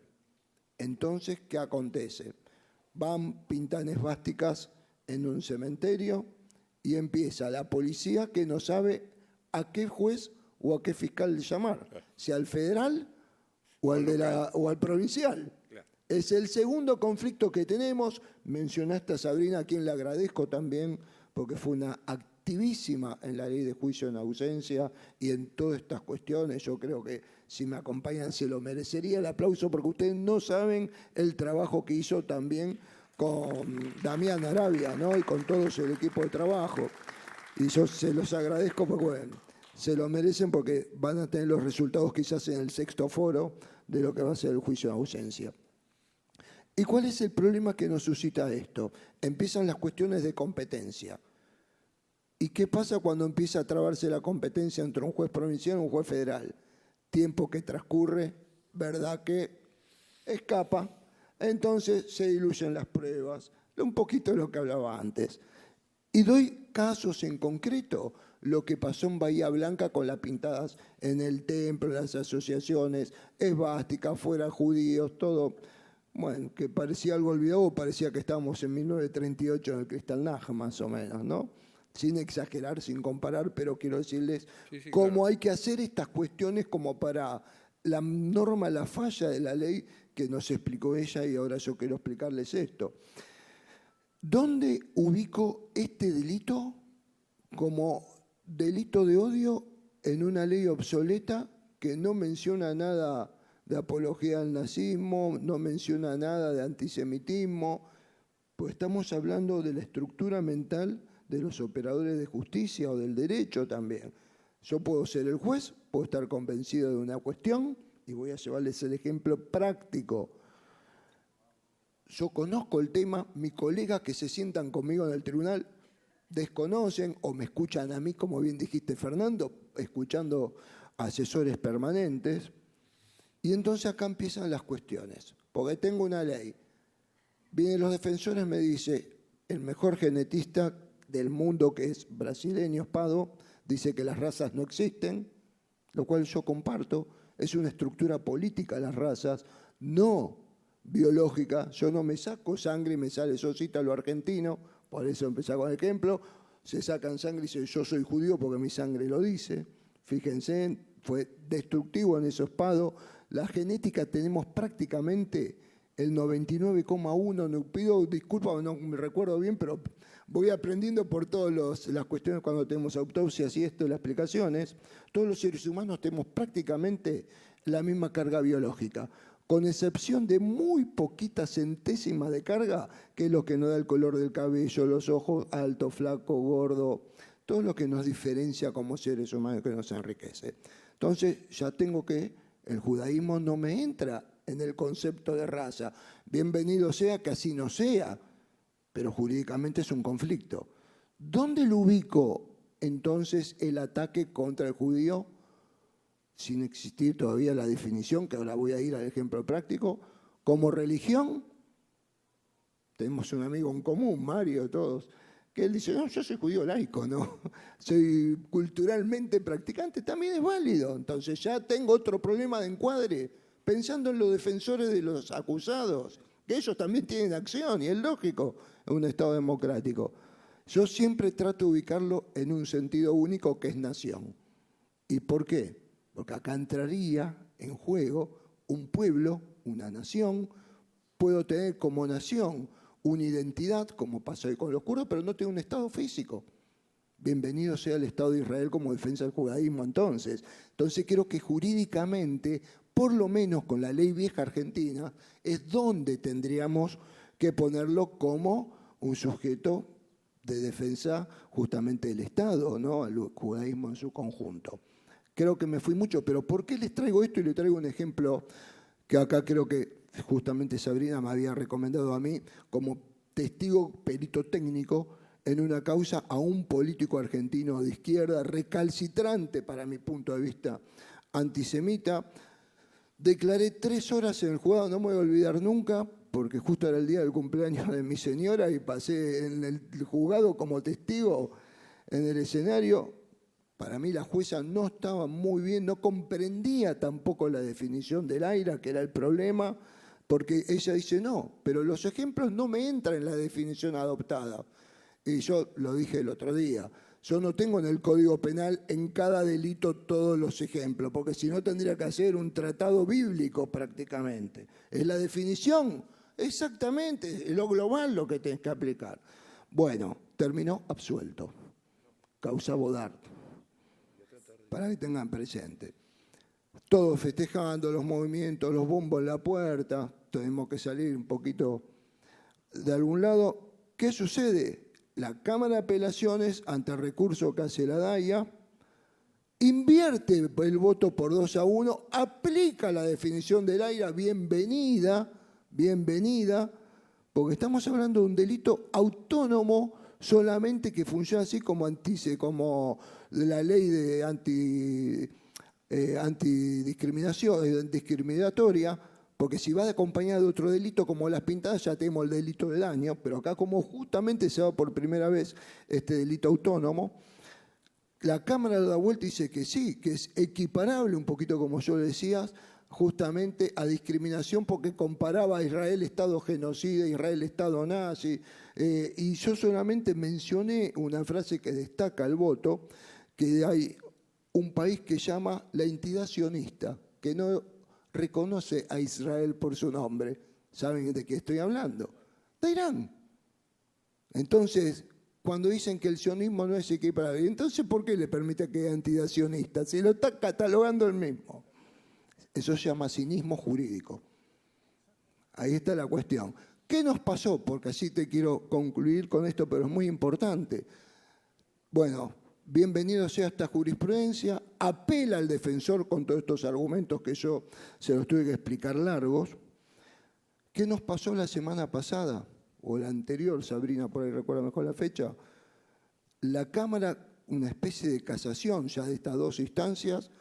Entonces, ¿qué acontece? Van, pintan esvásticas en un cementerio y empieza la policía que no sabe a qué juez o a qué fiscal llamar, si al federal o al provincial. Es el segundo conflicto que tenemos. Mencionaste a Sabrina, a quien le agradezco también, porque fue una activísima en la ley de juicio en ausencia y en todas estas cuestiones. Yo creo que si me acompañan se lo merecería el aplauso, porque ustedes no saben el trabajo que hizo también con Damián Arabia, ¿no? Y con todo el equipo de trabajo. Y yo se los agradezco porque, bueno, se lo merecen porque van a tener los resultados quizás en el 6º foro de lo que va a ser el juicio en ausencia. ¿Y cuál es el problema que nos suscita esto? Empiezan las cuestiones de competencia. ¿Y qué pasa cuando empieza a trabarse la competencia entre un juez provincial y un juez federal? Tiempo que transcurre, ¿verdad que escapa? Entonces se diluyen las pruebas, un poquito de lo que hablaba antes. Y doy casos en concreto, lo que pasó en Bahía Blanca con las pintadas en el templo, las asociaciones, esvásticas, fuera judíos, todo. Bueno, que parecía algo olvidado, parecía que estábamos en 1938 en el Kristallnacht, más o menos, ¿no? Sin exagerar, sin comparar, pero quiero decirles cómo claro, hay que hacer estas cuestiones como para la norma, la falla de la ley que nos explicó ella, y ahora yo quiero explicarles esto. ¿Dónde ubico este delito como delito de odio en una ley obsoleta que no menciona nada de apología al nazismo, no menciona nada de antisemitismo? Pues estamos hablando de la estructura mental de los operadores de justicia o del derecho también. Yo puedo ser el juez, puedo estar convencido de una cuestión, y voy a llevarles el ejemplo práctico. Yo conozco el tema, mis colegas que se sientan conmigo en el tribunal desconocen o me escuchan a mí, como bien dijiste, Fernando, escuchando asesores permanentes. Y entonces acá empiezan las cuestiones, porque tengo una ley. Vienen los defensores, me dice, el mejor genetista del mundo, que es brasileño, Spado, dice que las razas no existen, lo cual yo comparto. Es una estructura política las razas, no biológica. Yo no me saco sangre y me sale Sosita lo argentino, por eso empecé con el ejemplo. Se sacan sangre y dicen yo soy judío porque mi sangre lo dice. Fíjense, fue destructivo en eso Spado. La genética tenemos prácticamente el 99,1%. No pido disculpas, no me recuerdo bien, pero voy aprendiendo por todas las cuestiones cuando tenemos autopsias y esto, las explicaciones. Todos los seres humanos tenemos prácticamente la misma carga biológica, con excepción de muy poquitas centésimas de carga, que es lo que nos da el color del cabello, los ojos, alto, flaco, gordo, todo lo que nos diferencia como seres humanos, que nos enriquece. Entonces ya tengo que, el judaísmo no me entra en el concepto de raza. Bienvenido sea que así no sea, pero jurídicamente es un conflicto. ¿Dónde lo ubico entonces el ataque contra el judío? Sin existir todavía la definición, que ahora voy a ir al ejemplo práctico, como religión. Tenemos un amigo en común, Mario, todos, que él dice, no, yo soy judío laico, no, soy culturalmente practicante, también es válido. Entonces ya tengo otro problema de encuadre, pensando en los defensores de los acusados, que ellos también tienen acción, y es lógico en un Estado democrático. Yo siempre trato de ubicarlo en un sentido único, que es nación. ¿Y por qué? Porque acá entraría en juego un pueblo, una nación. Puedo tener como nación una identidad, como pasa hoy con los kurdos, pero no tiene un Estado físico. Bienvenido sea el Estado de Israel como defensa del judaísmo entonces. Entonces creo que jurídicamente, por lo menos con la ley vieja argentina, es donde tendríamos que ponerlo como un sujeto de defensa justamente del Estado, ¿no? El judaísmo en su conjunto. Creo que me fui mucho, pero ¿por qué les traigo esto? Y les traigo un ejemplo que acá creo que justamente Sabrina me había recomendado a mí como testigo perito técnico en una causa a un político argentino de izquierda recalcitrante para mi punto de vista antisemita. Declaré 3 horas en el juzgado, no me voy a olvidar nunca, porque justo era el día del cumpleaños de mi señora y pasé en el juzgado como testigo en el escenario. Para mí la jueza no estaba muy bien, no comprendía tampoco la definición del AIRA, que era el problema, porque ella dice no, pero los ejemplos no me entran en la definición adoptada. Y yo lo dije el otro día, yo no tengo en el Código Penal en cada delito todos los ejemplos, porque si no tendría que hacer un tratado bíblico prácticamente. Es la definición, exactamente, es lo global lo que tenés que aplicar. Bueno, terminó absuelto, causa Bodart, para que tengan presente. Todos festejando, los movimientos, los bombos en la puerta, tenemos que salir un poquito de algún lado. ¿Qué sucede? La Cámara de Apelaciones, ante el recurso que hace la DAIA, invierte el voto por 2-1, aplica la definición del AIRA, bienvenida, porque estamos hablando de un delito autónomo solamente que funciona así como la ley de antidiscriminación, discriminatoria, porque si va acompañado de otro delito como las pintadas ya tenemos el delito de daño, pero acá como justamente se va por primera vez este delito autónomo, la Cámara da vuelta y dice que sí, que es equiparable un poquito como yo le decía, justamente a discriminación porque comparaba a Israel Estado genocida, Israel Estado nazi, y yo solamente mencioné una frase que destaca el voto, que hay un país que llama la entidad sionista, que no reconoce a Israel por su nombre. ¿Saben de qué estoy hablando? De Irán. Entonces, cuando dicen que el sionismo no es equiparable, entonces ¿por qué le permite que sea entidad sionista? Si lo está catalogando él mismo. Eso se llama cinismo jurídico. Ahí está la cuestión. ¿Qué nos pasó? Porque así te quiero concluir con esto, pero es muy importante. Bueno, bienvenido sea esta jurisprudencia, apela al defensor con todos estos argumentos que yo se los tuve que explicar largos. ¿Qué nos pasó la semana pasada? O la anterior, Sabrina, por ahí recuerda mejor la fecha. La Cámara, una especie de casación ya de estas 2 instancias,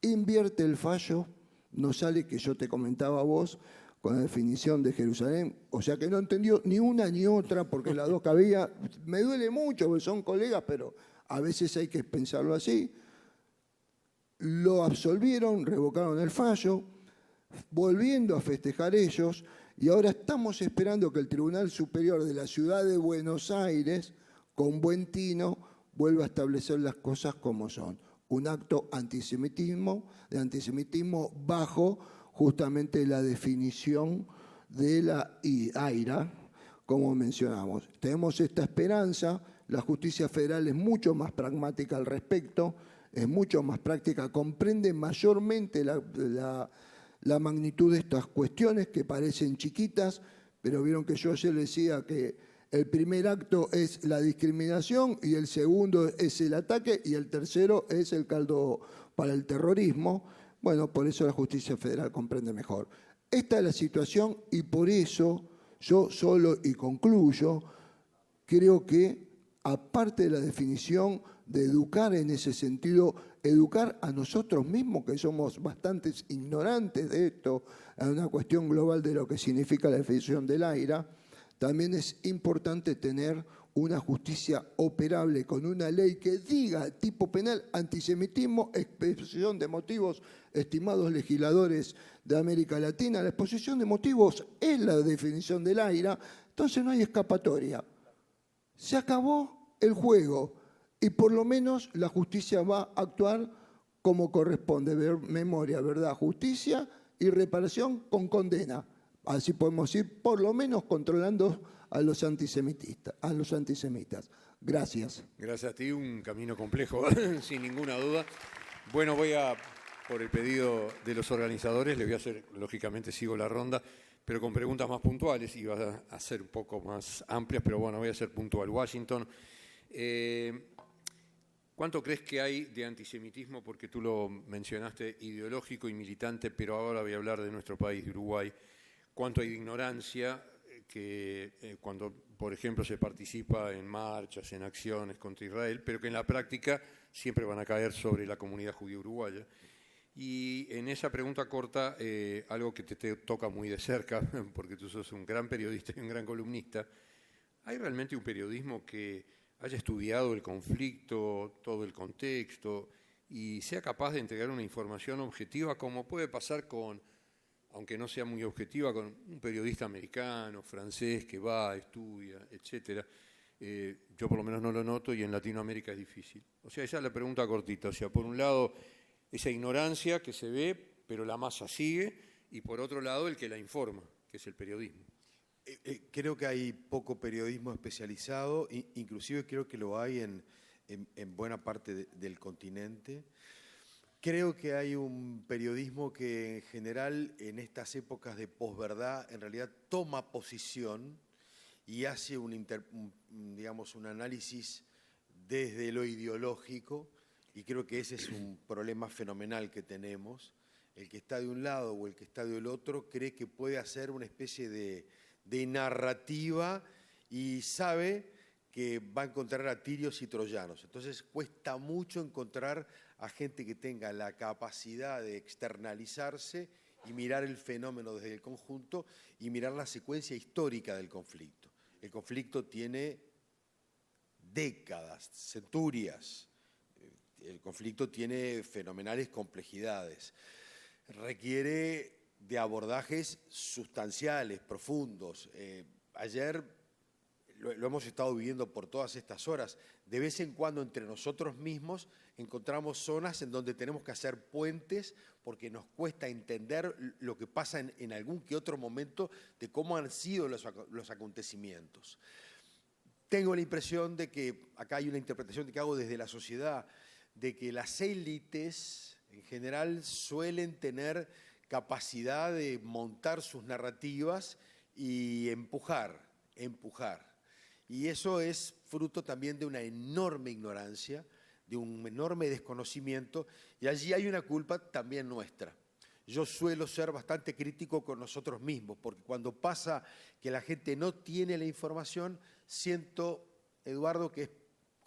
invierte el fallo, no sale que yo te comentaba a vos con la definición de Jerusalén, o sea que no entendió ni una ni otra porque las 2 cabía. Me duele mucho porque son colegas, pero a veces hay que pensarlo así. Lo absolvieron, revocaron el fallo, volviendo a festejar ellos, y ahora estamos esperando que el Tribunal Superior de la Ciudad de Buenos Aires, con buen tino, vuelva a establecer las cosas como son. Un acto de antisemitismo bajo justamente la definición de la AIRA, como mencionamos. Tenemos esta esperanza. La justicia federal es mucho más pragmática al respecto, es mucho más práctica, comprende mayormente la magnitud de estas cuestiones que parecen chiquitas, pero vieron que yo ayer decía que el primer acto es la discriminación y el segundo es el ataque y el tercero es el caldo para el terrorismo. Bueno, por eso la justicia federal comprende mejor. Esta es la situación y por eso yo solo y concluyo, creo que aparte de la definición de educar en ese sentido, educar a nosotros mismos, que somos bastante ignorantes de esto, es una cuestión global de lo que significa la definición del AIRA, también es importante tener una justicia operable con una ley que diga tipo penal antisemitismo, exposición de motivos, estimados legisladores de América Latina. La exposición de motivos es la definición del AIRA, entonces no hay escapatoria. Se acabó el juego y por lo menos la justicia va a actuar como corresponde, memoria, verdad, justicia y reparación con condena. Así podemos ir por lo menos controlando a los antisemitas. Gracias. Gracias a ti, un camino complejo, sin ninguna duda. Bueno, por el pedido de los organizadores, les voy a hacer, lógicamente sigo la ronda, pero con preguntas más puntuales, iba a ser un poco más amplias, pero bueno, voy a ser puntual. Washington, ¿cuánto crees que hay de antisemitismo? Porque tú lo mencionaste, ideológico y militante, pero ahora voy a hablar de nuestro país, de Uruguay. ¿Cuánto hay de ignorancia que cuando, por ejemplo, se participa en marchas, en acciones contra Israel, pero que en la práctica siempre van a caer sobre la comunidad judía uruguaya? Y en esa pregunta corta, algo que te toca muy de cerca, porque tú sos un gran periodista y un gran columnista, ¿hay realmente un periodismo que haya estudiado el conflicto, todo el contexto, y sea capaz de entregar una información objetiva, como puede pasar con, aunque no sea muy objetiva, con un periodista americano, francés, que va, estudia, etcétera? Yo por lo menos no lo noto, y en Latinoamérica es difícil. O sea, esa es la pregunta cortita. O sea, por un lado, esa ignorancia que se ve, pero la masa sigue, y por otro lado, el que la informa, que es el periodismo. Creo que hay poco periodismo especializado, inclusive creo que lo hay en buena parte del continente. Creo que hay un periodismo que en general en estas épocas de posverdad en realidad toma posición y hace digamos, un análisis desde lo ideológico, y creo que ese es un problema fenomenal que tenemos. El que está de un lado o el que está del otro cree que puede hacer una especie de narrativa y sabe que va a encontrar a tirios y troyanos. Entonces cuesta mucho encontrar a gente que tenga la capacidad de externalizarse y mirar el fenómeno desde el conjunto y mirar la secuencia histórica del conflicto. El conflicto tiene décadas, centurias. El conflicto tiene fenomenales complejidades. Requiere de abordajes sustanciales, profundos. Ayer lo hemos estado viviendo por todas estas horas. De vez en cuando entre nosotros mismos encontramos zonas en donde tenemos que hacer puentes porque nos cuesta entender lo que pasa en algún que otro momento de cómo han sido los acontecimientos. Tengo la impresión de que, acá hay una interpretación que hago desde la sociedad, de que las élites en general suelen tener capacidad de montar sus narrativas y empujar. Y eso es fruto también de una enorme ignorancia, de un enorme desconocimiento, y allí hay una culpa también nuestra. Yo suelo ser bastante crítico con nosotros mismos, porque cuando pasa que la gente no tiene la información, siento, Eduardo, que es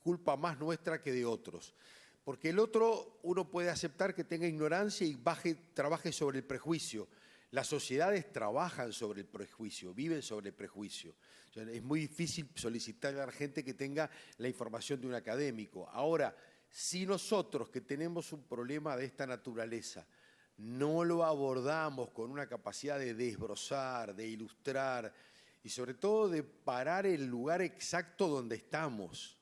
culpa más nuestra que de otros. Porque el otro, uno puede aceptar que tenga ignorancia y trabaje sobre el prejuicio. Las sociedades trabajan sobre el prejuicio, viven sobre el prejuicio. O sea, es muy difícil solicitar a la gente que tenga la información de un académico. Ahora, si nosotros que tenemos un problema de esta naturaleza no lo abordamos con una capacidad de desbrozar, de ilustrar y sobre todo de parar el lugar exacto donde estamos.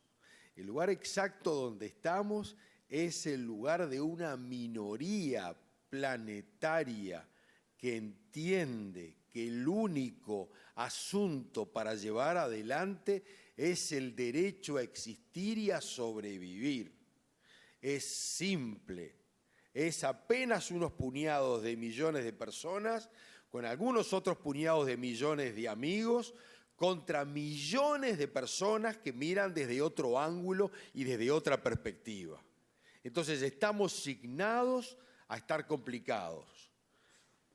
El lugar exacto donde estamos es el lugar de una minoría planetaria que entiende que el único asunto para llevar adelante es el derecho a existir y a sobrevivir. Es simple, es apenas unos puñados de millones de personas, con algunos otros puñados de millones de amigos, contra millones de personas que miran desde otro ángulo y desde otra perspectiva. Entonces estamos signados a estar complicados.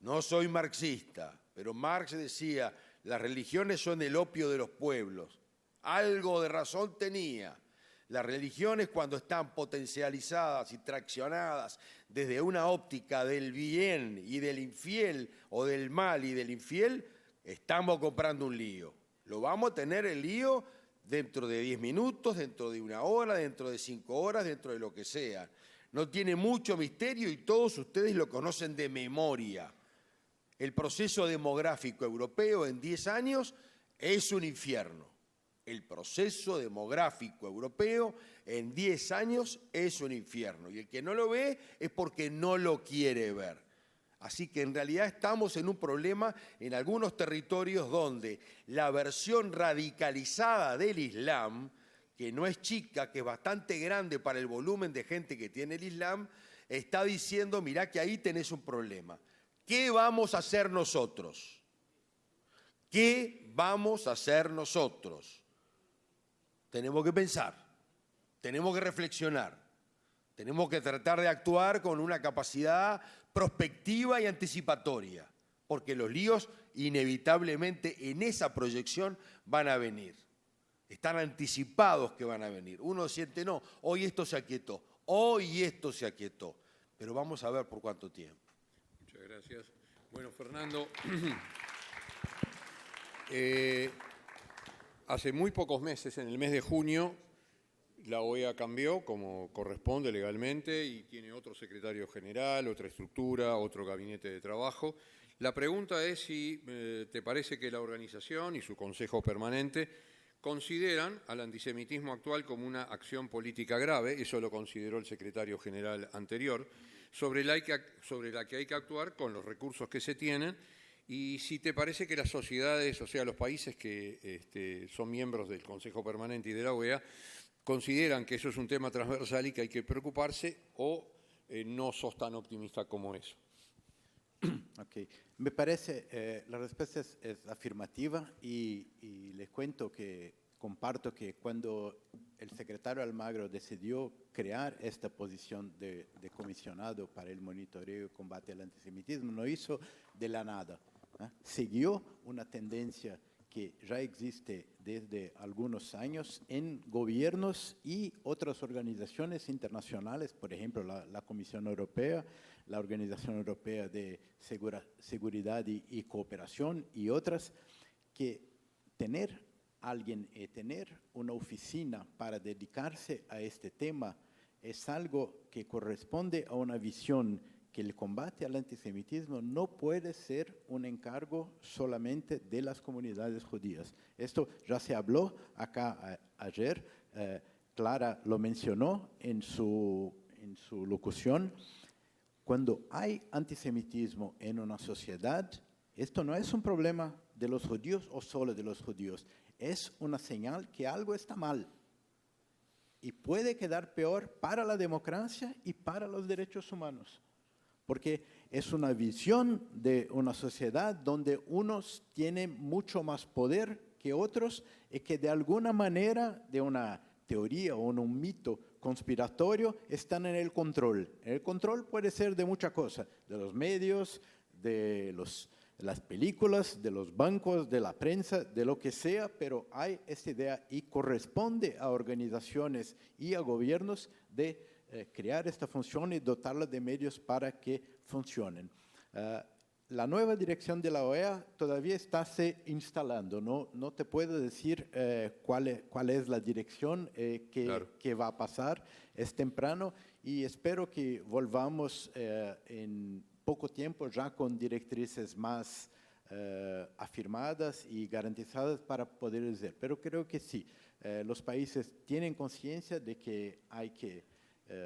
No soy marxista, pero Marx decía, las religiones son el opio de los pueblos. Algo de razón tenía. Las religiones, cuando están potencializadas y traccionadas desde una óptica del bien y del infiel, o del mal y del infiel, estamos comprando un lío. Lo vamos a tener el lío dentro de 10 minutos, dentro de 1 hora, dentro de 5 horas, dentro de lo que sea. No tiene mucho misterio y todos ustedes lo conocen de memoria. El proceso demográfico europeo en 10 años es un infierno. El proceso demográfico europeo en 10 años es un infierno. Y el que no lo ve es porque no lo quiere ver. Así que en realidad estamos en un problema en algunos territorios donde la versión radicalizada del Islam, que no es chica, que es bastante grande para el volumen de gente que tiene el Islam, está diciendo, mirá que ahí tenés un problema. ¿Qué vamos a hacer nosotros? ¿Qué vamos a hacer nosotros? Tenemos que pensar, tenemos que reflexionar, tenemos que tratar de actuar con una capacidad prospectiva y anticipatoria, porque los líos inevitablemente en esa proyección van a venir. Están anticipados que van a venir. Uno siente, no, hoy esto se aquietó, hoy esto se aquietó, pero vamos a ver por cuánto tiempo. Muchas gracias. Bueno, Fernando, hace muy pocos meses, en el mes de junio, la OEA cambió como corresponde legalmente y tiene otro secretario general, otra estructura, otro gabinete de trabajo. La pregunta es si te parece que la organización y su consejo permanente consideran al antisemitismo actual como una acción política grave, eso lo consideró el secretario general anterior, sobre la que hay que actuar con los recursos que se tienen, y si te parece que las sociedades, o sea, los países que son miembros del Consejo Permanente y de la OEA, consideran que eso es un tema transversal y que hay que preocuparse, o no sos tan optimista como eso. Okay. Me parece, la respuesta es afirmativa y les cuento que comparto que cuando el secretario Almagro decidió crear esta posición de comisionado para el monitoreo y combate al antisemitismo, no hizo de la nada. Siguió una tendencia que ya existe desde algunos años en gobiernos y otras organizaciones internacionales, por ejemplo, la Comisión Europea, la Organización Europea de Seguridad y Cooperación y otras, que tener una oficina para dedicarse a este tema es algo que corresponde a una visión que el combate al antisemitismo no puede ser un encargo solamente de las comunidades judías. Esto ya se habló acá ayer, Clara lo mencionó en su locución. Cuando hay antisemitismo en una sociedad, esto no es un problema de los judíos o solo de los judíos, es una señal que algo está mal y puede quedar peor para la democracia y para los derechos humanos. Porque es una visión de una sociedad donde unos tienen mucho más poder que otros y que de alguna manera, de una teoría o un mito conspiratorio, están en el control. El control puede ser de muchas cosas, de los medios, de las películas, de los bancos, de la prensa, de lo que sea, pero hay esta idea y corresponde a organizaciones y a gobiernos de crear esta función y dotarla de medios para que funcionen. La nueva dirección de la OEA todavía está se instalando. No te puedo decir cuál es la dirección que va a pasar. Es temprano y espero que volvamos en poco tiempo ya con directrices más afirmadas y garantizadas para poder decir. Pero creo que sí, los países tienen conciencia de que hay que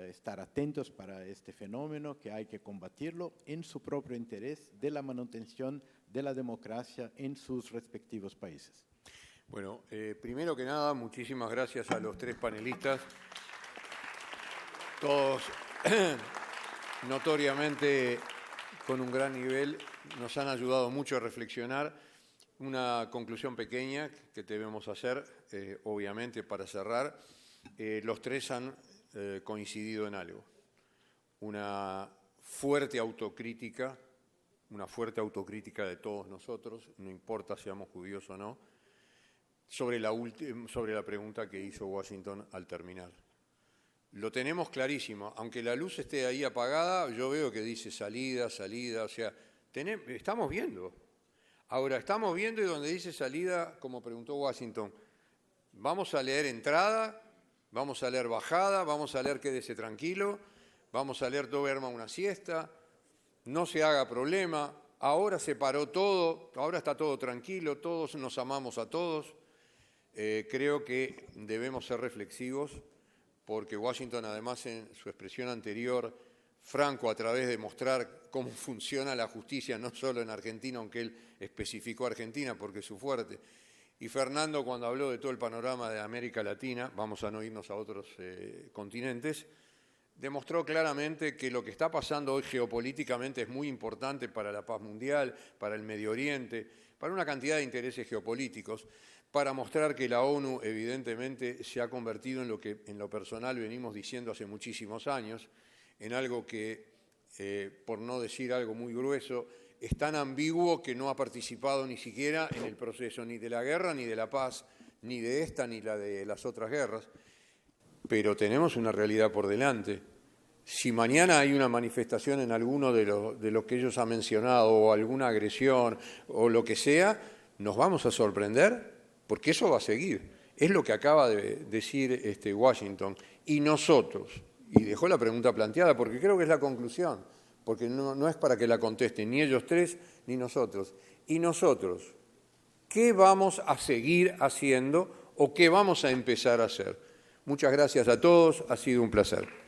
estar atentos para este fenómeno, que hay que combatirlo en su propio interés de la manutención de la democracia en sus respectivos países. Bueno, primero que nada, muchísimas gracias a los tres panelistas, todos notoriamente con un gran nivel, nos han ayudado mucho a reflexionar. Una conclusión pequeña que debemos hacer, obviamente, para cerrar. Los tres han coincidido en algo, una fuerte autocrítica de todos nosotros, no importa seamos judíos o no, sobre la pregunta que hizo Washington al terminar. Lo tenemos clarísimo, aunque la luz esté ahí apagada, yo veo que dice salida, o sea, estamos viendo. Ahora, estamos viendo y donde dice salida, como preguntó Washington, vamos a leer entrada, vamos a leer bajada, vamos a leer quédese tranquilo, vamos a leer duerma una siesta, no se haga problema, ahora se paró todo, ahora está todo tranquilo, todos nos amamos a todos. Creo que debemos ser reflexivos porque Washington, además, en su expresión anterior, Franco, a través de mostrar cómo funciona la justicia, no solo en Argentina, aunque él especificó Argentina porque es su fuerte. Y Fernando, cuando habló de todo el panorama de América Latina, vamos a no irnos a otros continentes, demostró claramente que lo que está pasando hoy geopolíticamente es muy importante para la paz mundial, para el Medio Oriente, para una cantidad de intereses geopolíticos, para mostrar que la ONU evidentemente se ha convertido en lo que en lo personal venimos diciendo hace muchísimos años, en algo que, por no decir algo muy grueso, es tan ambiguo que no ha participado ni siquiera en el proceso ni de la guerra, ni de la paz, ni de esta, ni la de las otras guerras. Pero tenemos una realidad por delante. Si mañana hay una manifestación en alguno de lo que ellos han mencionado, o alguna agresión, o lo que sea, nos vamos a sorprender, porque eso va a seguir. Es lo que acaba de decir Washington. Y nosotros, y dejó la pregunta planteada, porque creo que es la conclusión, porque no es para que la contesten ni ellos tres ni nosotros. Y nosotros, ¿qué vamos a seguir haciendo o qué vamos a empezar a hacer? Muchas gracias a todos, ha sido un placer.